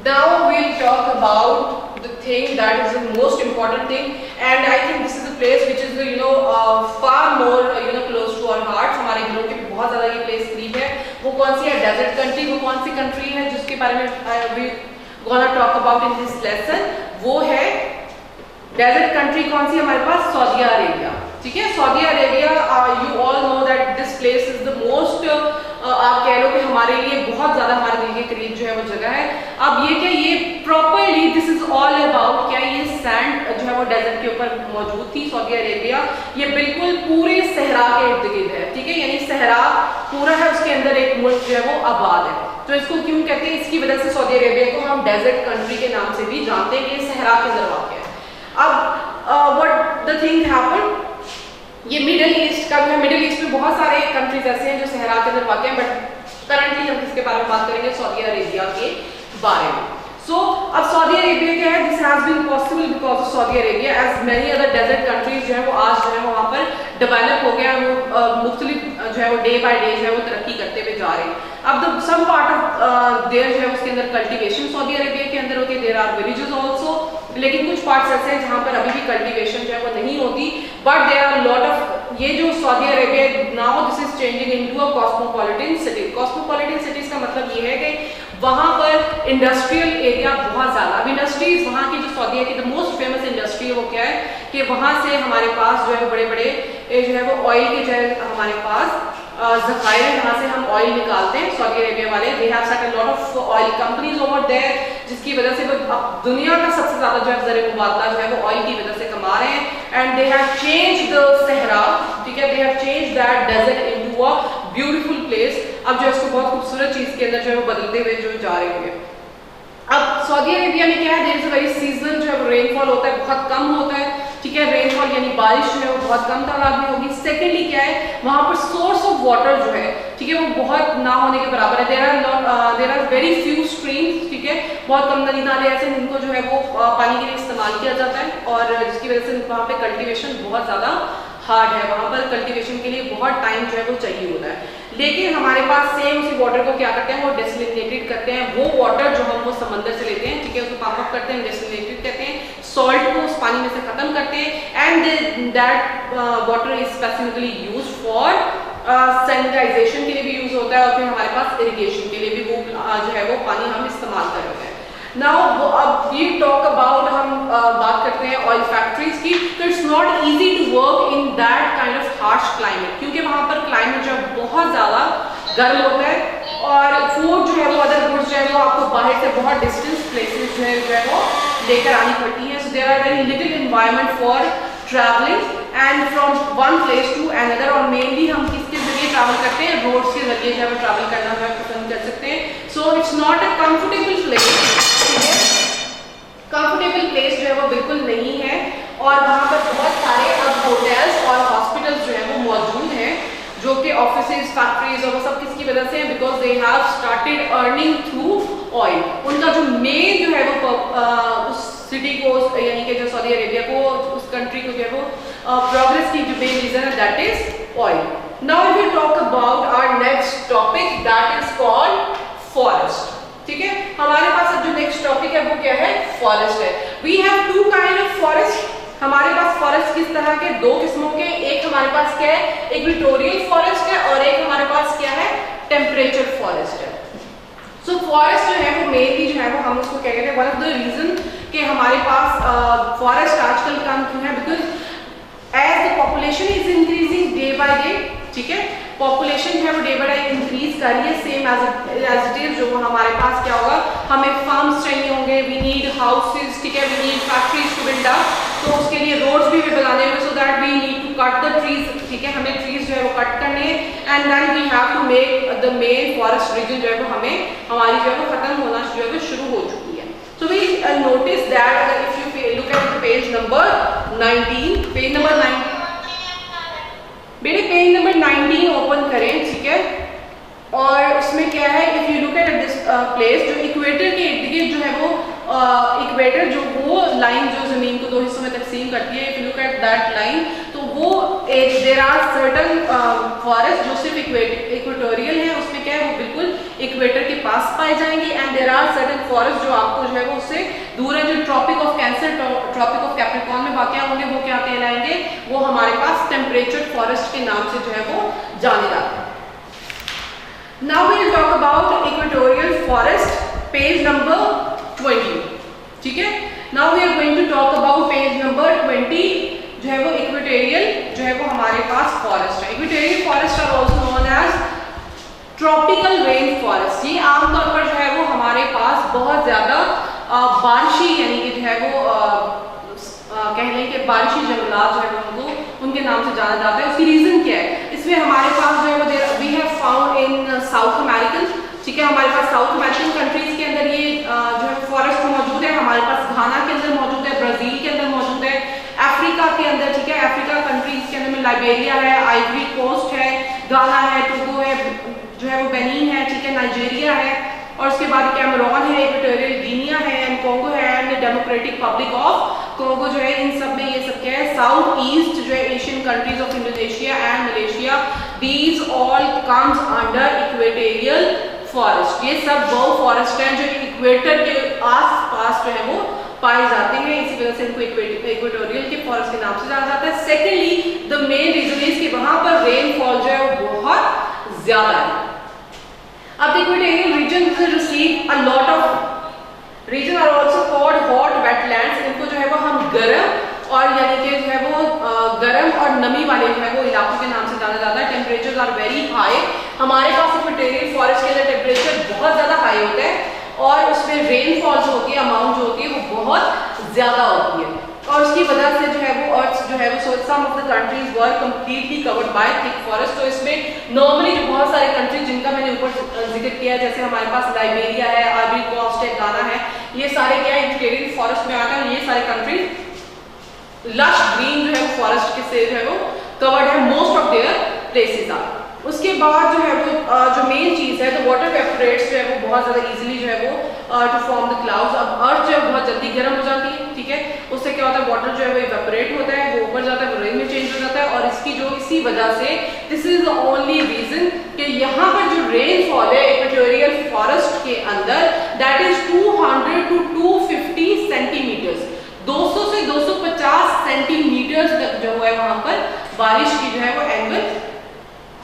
Now we'll talk about the thing that is the most important thing, and I think this is a place which is far more close to our hearts, हमारे दिलों के बहुत ज़्यादा ये place करीब है। वो कौन सी है? Desert country. वो कौन सी कंट्री है जिसके बारे में we gonna talk about in this lesson? वो है डेजर्ट कंट्री। कौन सी हमारे पास? सऊदी अरेबिया, ठीक है। Saudi Arabia, you all know that this place is the most, आप कह लो कि हमारे लिए बहुत ज़्यादा हमारे दिल के करीब जो है वो जगह है। अब ये क्या, ये properly this is all about क्या, ये सैंड जो है वो डेजर्ट के ऊपर मौजूद थी। सऊदी अरेबिया ये बिल्कुल पूरे सहरा के इर्द गिर्द है, ठीक है, यानी सहरा पूरा है, उसके अंदर एक मुल्क जो है वो आबाद है। तो इसको क्यों कहते हैं? इसकी वजह से सऊदी अरेबिया को हम डेजर्ट कंट्री के नाम से भी जानते हैं, ये सहरा के अंदर वाक़ है। अब व्हाट द थिंग हैपेंड, ये मिडिल ईस्ट का है। मिडिल ईस्ट में बहुत सारे कंट्रीज ऐसे हैं जो सहरा के अंदर वाक़ हैं, बट करंटली हम किसके बारे में बात करेंगे? सऊदी अरेबिया के बारे में। सो अब सऊदी अरेबिया क्या है? This has been possible because of Saudi Arabia, as many other desert countries जो है वो आज जो है वो वहाँ पर डेवलप हो गया, वो मुख्तलिफ जो है वो डे बाय डे जो है वो तरक्की करते हुए जा रहे हैं। अब the some part of there जो है उसके अंदर कल्टीवेशन सऊदी अरेबिया के अंदर होती है, देयर आर विलेजेस ऑल्सो, लेकिन कुछ पार्ट्स ऐसे हैं जहाँ पर अभी भी कल्टीवेशन जो है वो नहीं होती, but there are lot of, ये जो Saudi Arabia now this is changing into a cosmopolitan city. Cosmopolitan cities का मतलब ये है कि वहाँ पर इंडस्ट्रियल एरिया बहुत ज़्यादा, अब इंडस्ट्रीज वहाँ की जो सऊदी की द मोस्ट फेमस इंडस्ट्री है वो क्या है कि वहाँ से हमारे पास जो है बड़े बड़े जो है वो ऑयल के जो है हमारे पास ज़खायर है, जहाँ से हम ऑयल निकालते हैं। सऊदी अरेबिया वाले they have set a lot of oil companies over there, जिसकी वजह से वो अब दुनिया का सबसे ज़्यादा जो है ज़र मुबादला जो है वो ऑयल की वजह से कमा रहे हैं। And they have change the Sahara, ठीक है, they have change that desert into a beautiful place. अब जो इसको बहुत खूबसूरत चीज़ के अंदर जो है वो बदलते हुए जो जा रहे होंगे। अब सऊदी अरेबिया में क्या है, there is a very seasonal जो है रेनफॉल होता है, बहुत कम होता है, ठीक है, रेनफॉल यानी बारिश जो है वो बहुत कम तादाद में होगी। सेकेंडली क्या है, वहाँ पर सोर्स ऑफ वाटर जो है, ठीक है, वो बहुत ना होने के बराबर है। There are very few streams, ठीक है, बहुत कम नदी नाले ऐसे जिनको जो है वो पानी के लिए इस्तेमाल किया जाता है, और जिसकी वजह से वहाँ पे कल्टीवेशन बहुत ज़्यादा हार्ड है। वहाँ पर कल्टीवेशन के लिए बहुत टाइम जो है वो चाहिए होता है। लेकिन हमारे पास सेम उसी वाटर को क्या करते हैं, वो डेसिलिनेटेड करते हैं। वो वाटर जो हम वो समंदर से लेते हैं, ठीक है, उसको पंप अप करते हैं, डेसिलिनेटेड कहते हैं, सॉल्ट को उस पानी में से खत्म करते हैं, and that water is specifically use for sanitisation के लिए भी यूज होता है, और फिर हमारे पास इरिगेशन के लिए भी वो जो है वो पानी हम इस्तेमाल कर रहे हैं। नाउ अब वी टॉक अबाउट, हम बात करते हैं ऑयल फैक्ट्रीज की, तो it's not easy to work in that kind of harsh climate, क्योंकि वहाँ पर क्लाइमेट जो है बहुत ज़्यादा गर्म होता है, और फूड जो है वो अदर गुड्स जो है वो आपको बाहर से बहुत डिस्टेंस प्लेसेस जो है वो लेकर आनी पड़ती है। So there are very little environment for travelling and from one place to another, और मेनली हम किसके जरिए ट्रैवल करते हैं? रोड्स के जरिए जो है वो ट्रैवल करना जो है पसंद कर सकते हैं। So it's not a comfortable place, comfortable place जो है वो बिल्कुल नहीं है, और वहाँ पर बहुत सारे अब होटल्स और हॉस्पिटल्स जो है वो मौजूद हैं, जो कि ऑफिसेज, फैक्ट्रीज और वो सब किसकी वजह से, because they have started earning through oil. उनका जो मेन जो है वो उस सिटी को, यानी कि जो सऊदी अरेबिया को, उस कंट्री को जो है वो प्रोग्रेस की जो मेन रीजन है that is oil. Now we talk about our next topic that is called forest, ठीक है। हमारे पास अब जो नेक्स्ट टॉपिक है वो क्या है? फॉरेस्ट है। We have two kind of forest. हमारे पास फॉरेस्ट किस तरह के? दो किस्मों के। एक हमारे पास क्या है? इक्वेटोरियल फॉरेस्ट है, और एक हमारे पास क्या है? टेम्परेचर फॉरेस्ट है। सो फॉरेस्ट जो है वो मेनली जो है वो हम उसको क्या कहते हैं, वन ऑफ द रीजन कि हमारे पास फॉरेस्ट आजकल कम क्यों है, because as the population is increasing day by day, ठीक है, पॉपुलेशन जो है वो डे बाय डे इंक्रीज कर रही है, सेम एज इट इज। जो वो हमारे पास क्या होगा, हमें फार्म्स चाहिए होंगे, वी नीड हाउसेज, ठीक है, we need factories to build up, तो उसके लिए रोड्स भी बनाने होंगे, so that we need to cut the trees, ठीक है, हमें ट्रीज जो है वो कट करने हैं, and then we have to make the main forest region जो है वो हमें, हमारी जो है वो खत्म होना जो है वो शुरू हो चुकी है। सो वी नोटिस दैट, अगर if you look at the page number 19, page number 9, बेटे पेज नंबर 19 ओपन करें, ठीक है। और उसमें क्या है, if you look at this place, जो इक्वेटर के इर्द गिर्द जो है वो इक्वेटर जो वो लाइन जो जमीन को दो हिस्सों में तकसीम करती है, if you look at that line, तो वो देयर आर सर्टन फॉरेस्ट जो सिर्फ इक्वेटोरियल है, उसमें क्या है वो बिल्कुल इक्वेटर के पास पाए जाएंगे, and there are certain forest जो आपको जो है वो उससे दूर है, जो tropic of cancer, tropic of capricorn में वाक़ होंगे, वो क्या कहलाएंगे, वो हमारे पास टेम्परेचर फॉरेस्ट के नाम से जो है वो जाने जाते हैं। Now we will talk about equatorial forest, page number 20, ठीक है। Now we are going to talk about page number 20, जो है वो इक्वेटोरियल जो है वो हमारे पास फॉरेस्ट है। Equatorial forest are also known as tropical rain forest. ये आमतौर पर जो है वो हमारे पास बहुत ज्यादा बारिशी यानी कि जो है वो कह लें कि बारिशी जंगलात जो है वो उनको उनके नाम से जाना जाता है। उसकी रीजन क्या है, इसमें हमारे पास जो है वो we have found in South American, ठीक है, हमारे पास साउथ अमेरिकन कंट्रीज के अंदर ये जो है फॉरेस्ट मौजूद है, हमारे पास घाना के अंदर मौजूद है, ब्राजील के अंदर मौजूद है, अफ्रीका के अंदर, ठीक है, अफ्रीका कंट्रीज के अंदर में लाइबेरिया है, आइवरी कोस्ट है, गाना है, टोगो है, जो है वो बेनिन है, ठीक है, नाइजीरिया है, और उसके बाद कैमरून है, इक्वेटोरियल गिनिया है, एंड कोंगो है, and democratic public of Congo जो है। इन सब में ये सब क्या है, साउथ ईस्ट जो है Asian countries of Indonesia and Malaysia, these all comes under equatorial forest. ये सब वो फॉरेस्ट हैं जो इक्वेटर के आस पास जो है वो पाए जाते हैं, इसी वजह से इनको इक्वेटोरियल के फॉरेस्ट के नाम से जाना जाता है। Secondly the main reason is कि वहां पर रेनफॉल जो है वो बहुत ज्यादा है। अब the equatorial region will receive a lot of region are also called hot wetlands। इनको जो है वो हम गर्म और यानी कि जो है वो गर्म और नमी वाले जो है वो इलाकों के नाम से जाना जाता है। टेम्परेचर आर वेरी हाई, हमारे पास इक्वेटोरियल फॉरेस्ट के अंदर टेम्परेचर बहुत ज्यादा हाई होता है और उसमें रेनफॉल जो होती है, अमाउंट जो होती है वो बहुत ज्यादा होती है, और उसकी वजह से जो है वो अर्थ जो है वो some of the countries were completely covered by thick forest. तो इसमें नॉर्मली जो बहुत सारे कंट्रीज जिनका मैंने ऊपर जिक्र किया, जैसे हमारे पास लाइबेरिया है, आइवरी कोस्ट है, गाना है, ये सारे क्या इक्वेटोरियल फॉरेस्ट में आते हैं। ये सारे कंट्रीज लश ग्रीन जो है फॉरेस्ट के से जो है वो कवर्ड है, most of their places are. उसके बाद जो है वो जो मेन चीज़ है, तो वाटर वेपोरेट्स जो है वो बहुत ज़्यादा इजीली जो है वो टू फॉर्म द क्लाउड्स। अब अर्थ जो है बहुत जल्दी गर्म हो जाती है, ठीक है, उससे क्या होता है, वाटर जो है वो इवेपोरेट होता है, वो ऊपर जाता है, वो रेन में चेंज हो जाता है, और इसकी जो इसी वजह से this is the only reason कि यहाँ पर जो रेनफॉल है इक्वेटोरियल फॉरेस्ट के अंदर दैट इज 200 to 250 सेंटीमीटर्स, 200 से 250 सेंटीमीटर्स तक जो है वहाँ पर बारिश की जो है वो एनुअल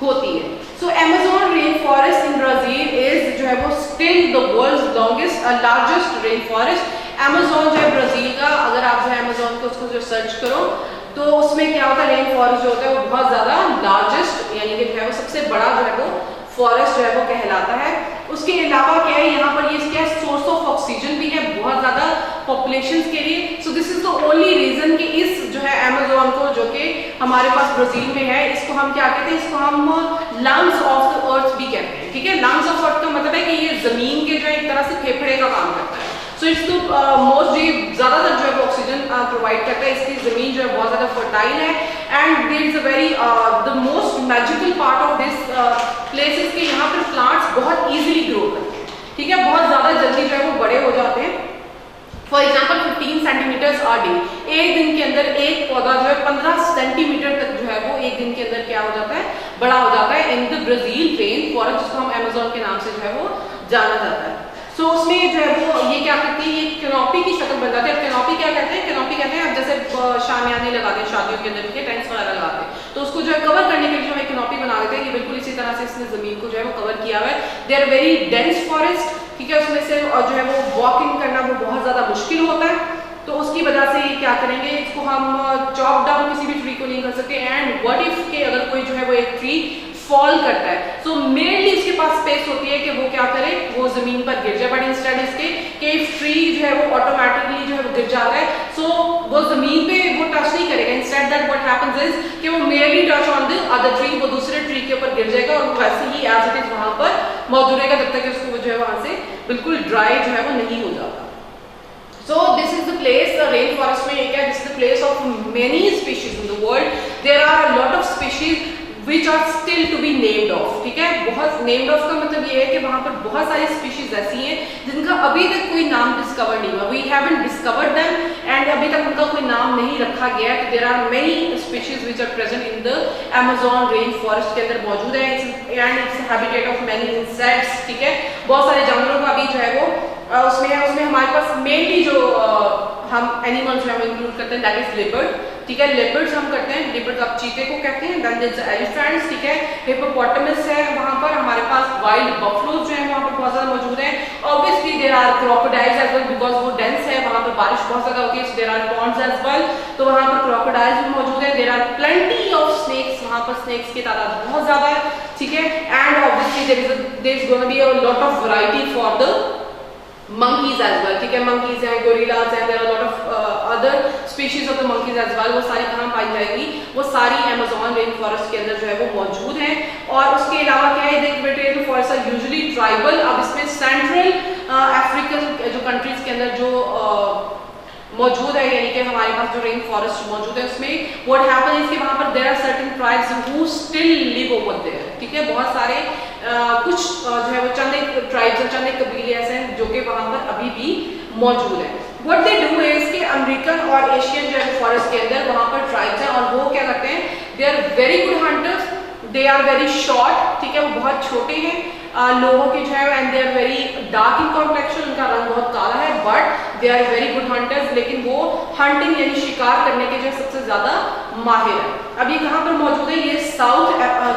होती है। So Amazon rain forest in Brazil is जो है वो still the world's longest largest rain forest. Amazon जो है ब्राजील का, अगर आप जो है अमेज़न को उसको जो सर्च करो तो उसमें क्या होता है, रेन फॉरेस्ट जो होता है वो बहुत ज़्यादा लार्जेस्ट यानी कि जो है वो सबसे बड़ा जो है वो फॉरेस्ट जो है वो कहलाता है। उसके अलावा क्या है, यहाँ पर ये क्या सोर्स ऑफ ऑक्सीजन भी है बहुत ज़्यादा पॉपुलेशन के लिए। So this is the only reason कि इस जो है अमेज़न को, जो कि हमारे पास ब्राजील में है, इसको हम क्या कहते हैं, इसको हम लंग्स ऑफ द अर्थ भी कहते हैं, ठीक है। लंग्स ऑफ अर्थ का मतलब है कि ये जमीन के जो है एक तरह से फेफड़े का काम करता है। सो इसको मोस्टली ज़्यादातर जो है ऑक्सीजन प्रोवाइड करता है, इसकी ज़मीन जो है बहुत ज़्यादा फर्टाइल है, and there is a very the most magical part of this place is कि यहाँ पर प्लांट्स बहुत ईजिली ग्रो करते हैं, ठीक है, बहुत ज़्यादा जल्दी जो है वो बड़े हो जाते हैं। For example 15 centimetres a day, एक दिन के अंदर एक पौधा जो है 15 सेंटीमीटर तक जो है वो एक दिन के अंदर क्या हो जाता है, बड़ा हो जाता है in the Brazil rain forest, जिसको हम अमेज़न के नाम से जो है वो जाना जाता है। सो उसमें जो है वो ये क्या करती है, ये कैनोपी की शक्ल बन जाती है। कैनोपी क्या कहते हैं, कैनोपी कहते हैं अब जैसे शामियाने लगाते हैं शादियों के अंदर के टेंट्स वगैरह लगाते हैं, तो उसको जो है कवर करने के लिए जो है कैनोपी बना देते हैं। ये बिल्कुल इसी तरह से इसने जमीन को जो है वो कवर किया हुआ है। They are very dense forest, ठीक है, उसमें से और जो है वो वॉक इन करना वो बहुत ज़्यादा मुश्किल होता है, तो उसकी वजह से ये क्या करेंगे, इसको हम चॉप डाउन किसी भी ट्री को नहीं कर सकते। एंड व्हाट इफ के अगर कोई जो है वो एक ट्री फॉल करता है, सो मेनली इसके पास स्पेस होती है कि वो क्या करे, वो जमीन पर गिर जाए, बट इंस्टेड इसके कि ट्री जो है वो ऑटोमेटिकली जो है वो गिर जाता है, सो वो जमीन पे वो टच नहीं करेगा। Instead that what happens is कि वो mainly touch on the other tree, वो दूसरे ट्री के ऊपर गिर जाएगा और वैसे ही एज इट इज वहां पर मौजूद रहेगा जब तक कि उसको जो है वहां से बिल्कुल ड्राई जो है वो नहीं हो जाता। सो this is the place rain forest में, क्या this is the place of many species in the world. There are a lot of species which are still to be named off, ठीक है। बहुत named off का मतलब ये है कि वहाँ पर बहुत सारी species ऐसी हैं जिनका अभी तक कोई नाम डिस्कवर नहीं हुआ, we haven't discovered them and अभी तक उनका कोई नाम नहीं रखा गया। तो there are many species which are present in the Amazon rainforest के अंदर मौजूद है, and it's habitat of many insects, ठीक है। बहुत सारे जानवरों का भी जो है वो उसमें है। उसमें हमारे पास मेनली जो हम एनिमल्स जो हम इंक्लूड करते हैं दैट इज लेपर्ड, ठीक है। लेपर्ड्स हम करते हैं, लेपर्ड आप चीते को कहते हैं। देन देयर इज एलिफेंट्स, ठीक है। हिप्पोपोटामस है वहाँ पर। हमारे पास वाइल्ड बफलोज जो है वहाँ पर बहुत ज़्यादा मौजूद है। Obviously there are crocodiles as well because वो डेंस है, वहाँ पर बारिश बहुत ज़्यादा होती है, so there are ponds as well, तो वहाँ पर क्रोकोडाइल्स भी मौजूद है। There are plenty of snakes, वहाँ पर स्नेक्स की तादाद बहुत ज़्यादा है, ठीक है। And obviously there is gonna be a lot of variety for the monkeys as well, ठीक है। monkeys हैं, gorillas हैं, there are a lot of other species of the monkeys as well। वो सारी कहाँ पाई जाएगी? वो सारी Amazon rainforest के अंदर जो है वो मौजूद हैं। और उसके अलावा क्या है, the equatorial forests are usually tribal। अब इसमें सेंट्रल अफ्रीकन जो कंट्रीज के अंदर जो मौजूद है, यानी कि हमारे पास जो रेन फॉरेस्ट मौजूद है उसमें व्हाट हैपन इज कि वहाँ पर there are certain tribes who still live over there, ठीक है। बहुत सारे कुछ जो है वो चंद एक ट्राइब्स, चंद एक कबीले ऐसे हैं जो कि वहाँ पर अभी भी मौजूद है। व्हाट दे डू इज कि अमेरिकन और एशियन जो है फॉरेस्ट के अंदर वहाँ पर ट्राइब्स हैं और वो क्या करते हैं, they are very good hunters, they are very short, ठीक है। वो बहुत छोटे हैं लोगों के जो है, and they are very dark in complexion, उनका रंग बहुत काला है, but they are very good hunters. लेकिन वो हंटिंग यानी शिकार करने के जो सबसे ज्यादा माहिर है। अब ये कहाँ पर मौजूद है? ये साउथ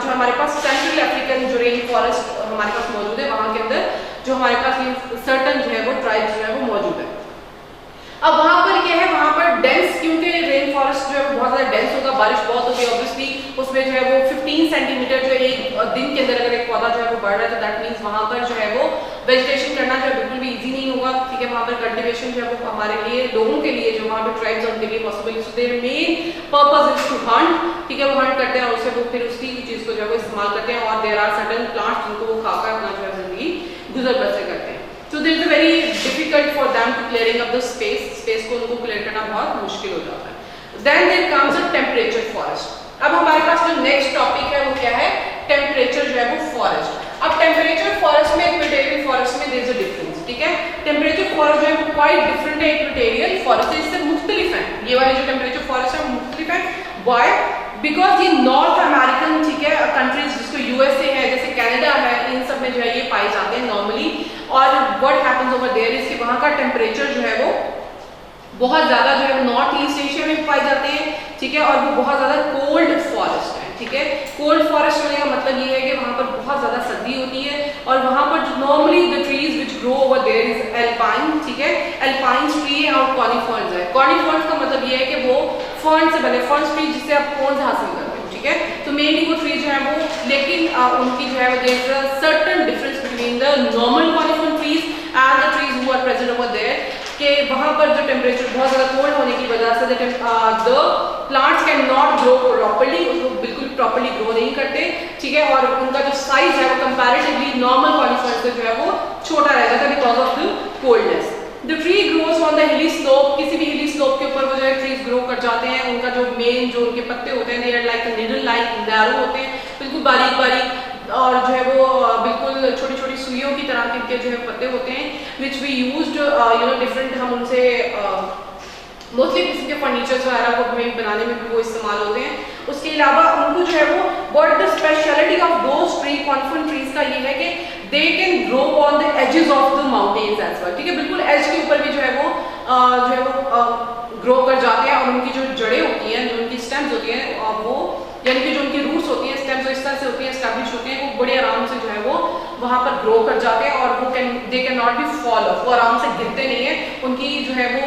जो हमारे पास सेंट्रल अफ्रीकन जो रेन फॉरेस्ट हमारे पास मौजूद है, वहाँ के अंदर जो हमारे पास ये सर्टन जो है वो ट्राइब्स जो है वो मौजूद है। अब वहाँ पर क्या है, वहाँ पर डेंस, क्योंकि रेन फॉरेस्ट जो है वो बहुत ज़्यादा डेंस होगा, बारिश बहुत होगी, ऑब्वियसली उसमें जो है वो 15 सेंटीमीटर जो एक दिन के अंदर अगर एक पौधा जो है वो बढ़ रहा है तो दैट मीन्स वहाँ पर जो है वो वेजिटेशन करना जो है बिल्कुल भी इजी नहीं होगा, ठीक है। वहाँ पर कल्टिवेशन जो है वो हमारे लिए, लोगों के लिए, जो वहाँ पर ट्राइब्स उनके लिए possible, so their main purpose is to hunt, ठीक है। वो हंट करते हैं और उससे वो फिर उसी चीज़ को जो है वो इस्तेमाल करते हैं, और देयर आर सर्टेन प्लांट्स जिनको वो खाकर अपना जो है जिंदगी गुजर बसर करते हैं। So there is a very difficult for them to clearing up the space को उनको क्लियर करना बहुत मुश्किल हो जाता है। Then there comes a temperature forest। अब हमारे पास जो नेक्स्ट टॉपिक है वो क्या है, टेम्परेचर जो है वो फॉरेस्ट। अब टेम्परेचर फॉरेस्ट में इक्वेटोरियल फॉरेस्ट में देयर इज अ डिफरेंस, ठीक है। टेम्परेचर फॉरेस्ट जो है वो क्वाइट डिफरेंट है इक्वेटोरियल फॉरेस्ट से, इससे मुख्तलिफ है। ये वाले जो टेम्परेचर फॉरेस्ट है मुख्तलिफ है, व्हाई? बिकॉज ये नॉर्थ अमेरिकन, ठीक है, कंट्रीज जिसको यूएसए है, जैसे कनाडा है, इन सब में जो है ये पाए जाते हैं नॉर्मली। और what happens over there is कि वहाँ का टेम्परेचर जो है वो बहुत ज़्यादा जो है नॉर्थ ईस्ट एशिया में पाए जाते हैं, ठीक है। और वो बहुत ज़्यादा कोल्ड फॉरेस्ट है, ठीक है। कोल्ड फॉरेस्ट होने का मतलब ये है कि वहाँ पर बहुत ज़्यादा सर्दी होती है और वहाँ पर जो normally the trees which grow over there is alpine, ठीक है। एल्पाइन ट्री है और कॉर्निफर्न्स है। कॉर्निफर्न्स का मतलब ये है कि वो फर्न से बने, फर्न ट्री जिससे आप कॉर्न्स हासिल करते हैं, ठीक है। तो मेनली वो ट्री जो है वो, लेकिन उनकी जो है वो there is a certain difference between the normal conifer trees and the trees who are present over there, कि वहाँ पर जो टेम्परेचर बहुत ज़्यादा कोल्ड होने की वजह से the plants can not grow properly, उसको बिल्कुल प्रॉपर्ली ग्रो नहीं करते, ठीक है। और उनका जो साइज है वो कंपैरेटिवली नॉर्मल कॉर्निफर्स से जो है वो छोटा रह जाता है because of the coldness. The tree grows on the hilly slope, किसी भी हिली स्लोप के ऊपर वो जो है ट्रीज ग्रो कर जाते हैं। उनका जो मेन जो उनके पत्ते होते हैं they are like needle like narrow होते हैं, बिल्कुल बारीक बारीक, और जो है वो बिल्कुल छोटी छोटी सुइयों की तरह के जो है पत्ते होते हैं, which we used you know different, हम उनसे मोस्टली किसी के फर्नीचर्स वगैरह को हमें बनाने में भी वो इस्तेमाल होते हैं। उसके अलावा उनको जो है वो what the speciality of those tree conifer trees का ये है कि they can grow on the edges of the mountains as well, ठीक है। बिल्कुल एज के ऊपर भी जो है वो ग्रो कर जाते हैं और उनकी जो जड़ें होती हैं, जो उनकी स्टेम्स होती हैं, वो यानी कि जो उनकी रूट्स होती हैं, स्टेम्स इस तरह से होती हैं, एस्टैब्लिश होती हैं, वो बड़े आराम से जो है वो वहाँ पर ग्रो कर जाते हैं और वो they can not be fall of, वो आराम से गिरते नहीं है। उनकी जो है वो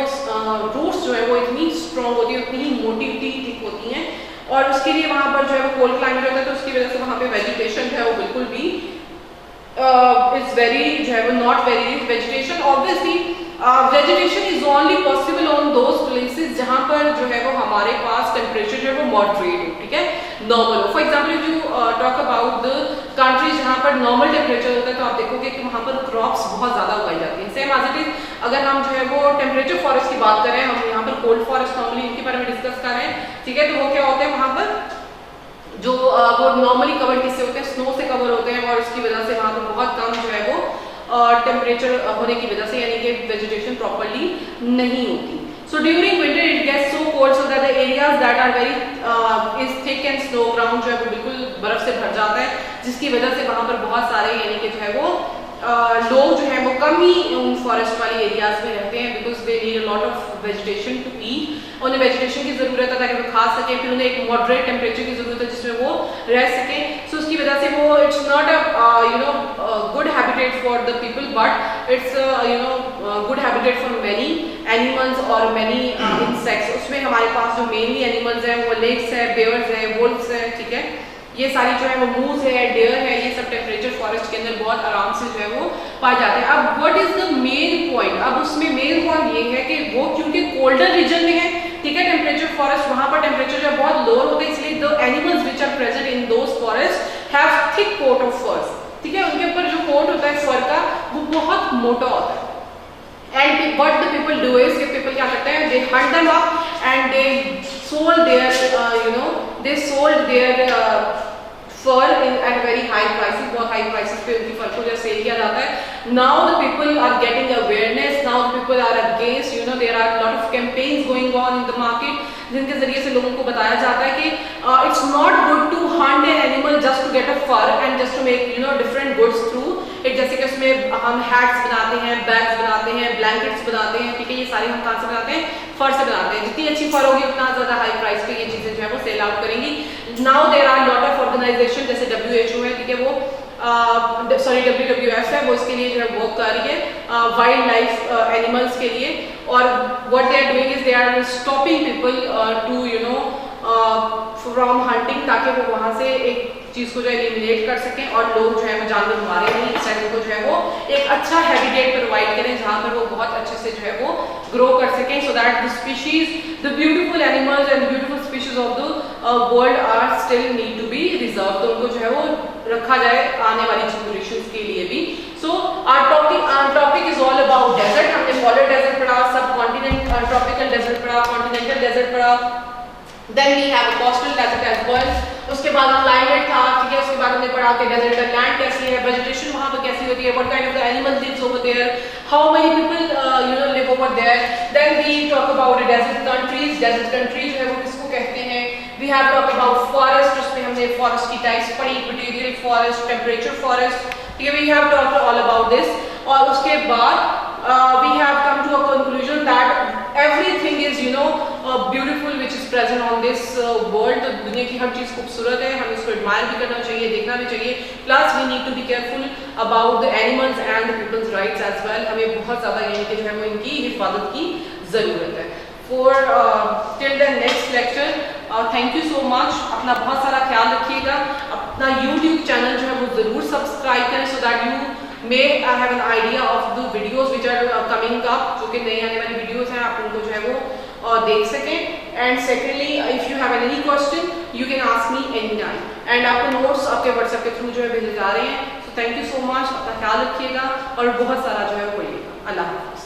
रूट्स जो है वो इतनी स्ट्रॉन्ग होती है, उतनी ही मोटी थिक होती हैं, और उसके लिए वहाँ पर जो है वो कोल्ड क्लाइमेट होता है, तो उसकी वजह से वहाँ पे वेजिटेशन जो है वो बिल्कुल भी इट्स वेरी जो है वो not very rich vegetation. Obviously vegetation is only possible on those places जहाँ पर जो है वो हमारे पास टेम्परेचर जो है वो मॉडरेट हो, ठीक है। नॉर्मल हो। For example if you talk about the countries जहाँ पर नॉर्मल टेम्परेचर होता है तो आप देखोगे कि वहाँ पर क्रॉप्स बहुत ज़्यादा उगाई जाती हैं। सेम एज इट इज अगर हम जो है वो टेम्परेचर फॉरेस्ट की बात करें, हम यहाँ पर कोल्ड फॉरेस्ट नॉर्मली इनके बारे में डिस्कस कर रहे हैं, ठीक है। तो वो क्या होते हैं वहाँ पर जो वो नॉर्मली कवर्ड किससे होते हैं, स्नो से कवर होते हैं और उसकी वजह से वहाँ पर बहुत कम जो है वो टेम्परेचर होने की वजह से यानी कि वेजिटेशन प्रॉपरली नहीं होती। So during winter it gets so cold so that the areas that are very is thick and snow ground जो है वो बिल्कुल बर्फ से भर जाता है, जिसकी वजह से वहाँ पर बहुत सारे यानी कि जो है वो लोग जो है वो कम ही उन फॉरेस्ट वाली एरियाज में रहते हैं because they need a lot of vegetation to eat. उन्हें वेजिटेशन की ज़रूरत है ताकि वो खा सके, फिर उन्हें एक मॉडरेट टेम्परेचर की ज़रूरत है जिसमें वो रह सके। सो उसकी वजह से वो it's not a good habitat for the people but it's good habitat for many animals और मैनी इंसेक्ट्स। उसमें हमारे पास जो मेनली एनिमल्स हैं वो लेक्स है, बेयर्स है, वुल्फ्स है, ठीक है। ये सारी जो है वो मूज है, डेयर है, ये सब टेम्परेचर फॉरेस्ट के अंदर बहुत आराम से जो है वो पाए जाते हैं। अब what is the main point, अब उसमें मेन पॉइंट ये है कि वो क्योंकि कोल्डर रीजन में है, ठीक है, टेम्परेचर फॉरेस्ट वहां पर टेम्परेचर जो है बहुत लोअर होता है, इसलिए the animals which are present in those forest have thick coat of furs, ठीक है। उनके ऊपर जो कोट होता है फर का वो बहुत मोटा होता है। And what the people do is, if people क्या करते हैं, they hunt them up and they sold their they sold their fur at very high prices, बहुत high prices पे उनकी फर को जो सेल किया जाता है। Now the people are getting awareness, now the people are against, there are lot of campaigns going on in the market जिनके जरिए से लोगों को बताया जाता है कि it's not good to hunt an animal just to get a fur and just to make different goods through it। जैसे कि उसमें हम हैट्स बनाते हैं, बैग्स बनाते हैं, ब्लैंकेट्स बनाते हैं, ठीक है। ये सारे हम कहाँ से बनाते हैं, फर से बनाते हैं। जितनी अच्छी फर होगी उतना ज़्यादा हाई प्राइस पे ये चीज़ें जो है वो सेल आउट करेंगी। Now there are lot of organisation जैसे WHO है, ठीक है, वो WWF है, वो इसके लिए जो है वर्क कर रही है वाइल्ड लाइफ एनिमल्स के लिए। और what they are doing is they are stopping people to from hunting, ताकि वो वहाँ से एक चीज़ को जो है एलिमिनेट कर सकें और लोग जो है वो जानवर मारे नहीं, इस टाइम को जो है वो एक अच्छा हैबिटेट प्रोवाइड करें जहाँ पर वो बहुत अच्छे से जो है वो ग्रो कर सकें, so that the species, the beautiful animals and beautiful species of the world are still need to be reserve. तो उनको जो है वो रखा जाए आने वाली जनरेशन के लिए भी। So our topic is all about desert. हमने पोलर डेजर्ट पढ़ा, सब कॉन्टिनेंट ट्रॉपिकल डेजर्ट पढ़ा, कॉन्टिनेंटल डेजर्ट पढ़ा, then we have coastal desert as well. उसके बाद क्लाइमेट था, ठीक है। उसके बाद हमने पढ़ा कि डेजर्ट का लैंड कैसी है, वेजिटेशन वहाँ पर कैसी होती है, what kind of the animals lives over there, how many people live over there. Then we talk about desert countries, desert country जो है वो किसको कहते हैं। We have talk about forest, उसमें हमने फॉरेस्ट की टाइप्स पढ़ी, इक्वेटोरियल फॉरेस्ट, टेम्परेचर फॉरेस्ट, ठीक है। We have talked all about this. और उसके बाद we have come to a conclusion that everything is beautiful which is present on this world। तो दुनिया की हर चीज़ खूबसूरत है, हमें इसको एडमायर भी करना चाहिए, देखना भी चाहिए। Plus we need to be careful about the animals and the people's rights as well. हमें बहुत ज़्यादा यानी कि जो है वो इनकी हिफाजत की ज़रूरत है। For till the next lecture, thank you so much. अपना बहुत सारा ख्याल रखिएगा, अपना YouTube चैनल जो है वो ज़रूर सब्सक्राइब करें so that you may have an idea of the videos which are coming up, जो कि नई आने वाली वीडियोस हैं, आप उनको जो है वो देख सकें। And secondly if you have any question you can ask me any time, and आपको नोट्स आपके व्हाट्सएप के थ्रू जो है भेजे जा रहे हैं। So thank you so much, अपना ख्याल रखिएगा और बहुत सारा जो है वो पढ़िएगा। अल्लाह हाफ़िज़।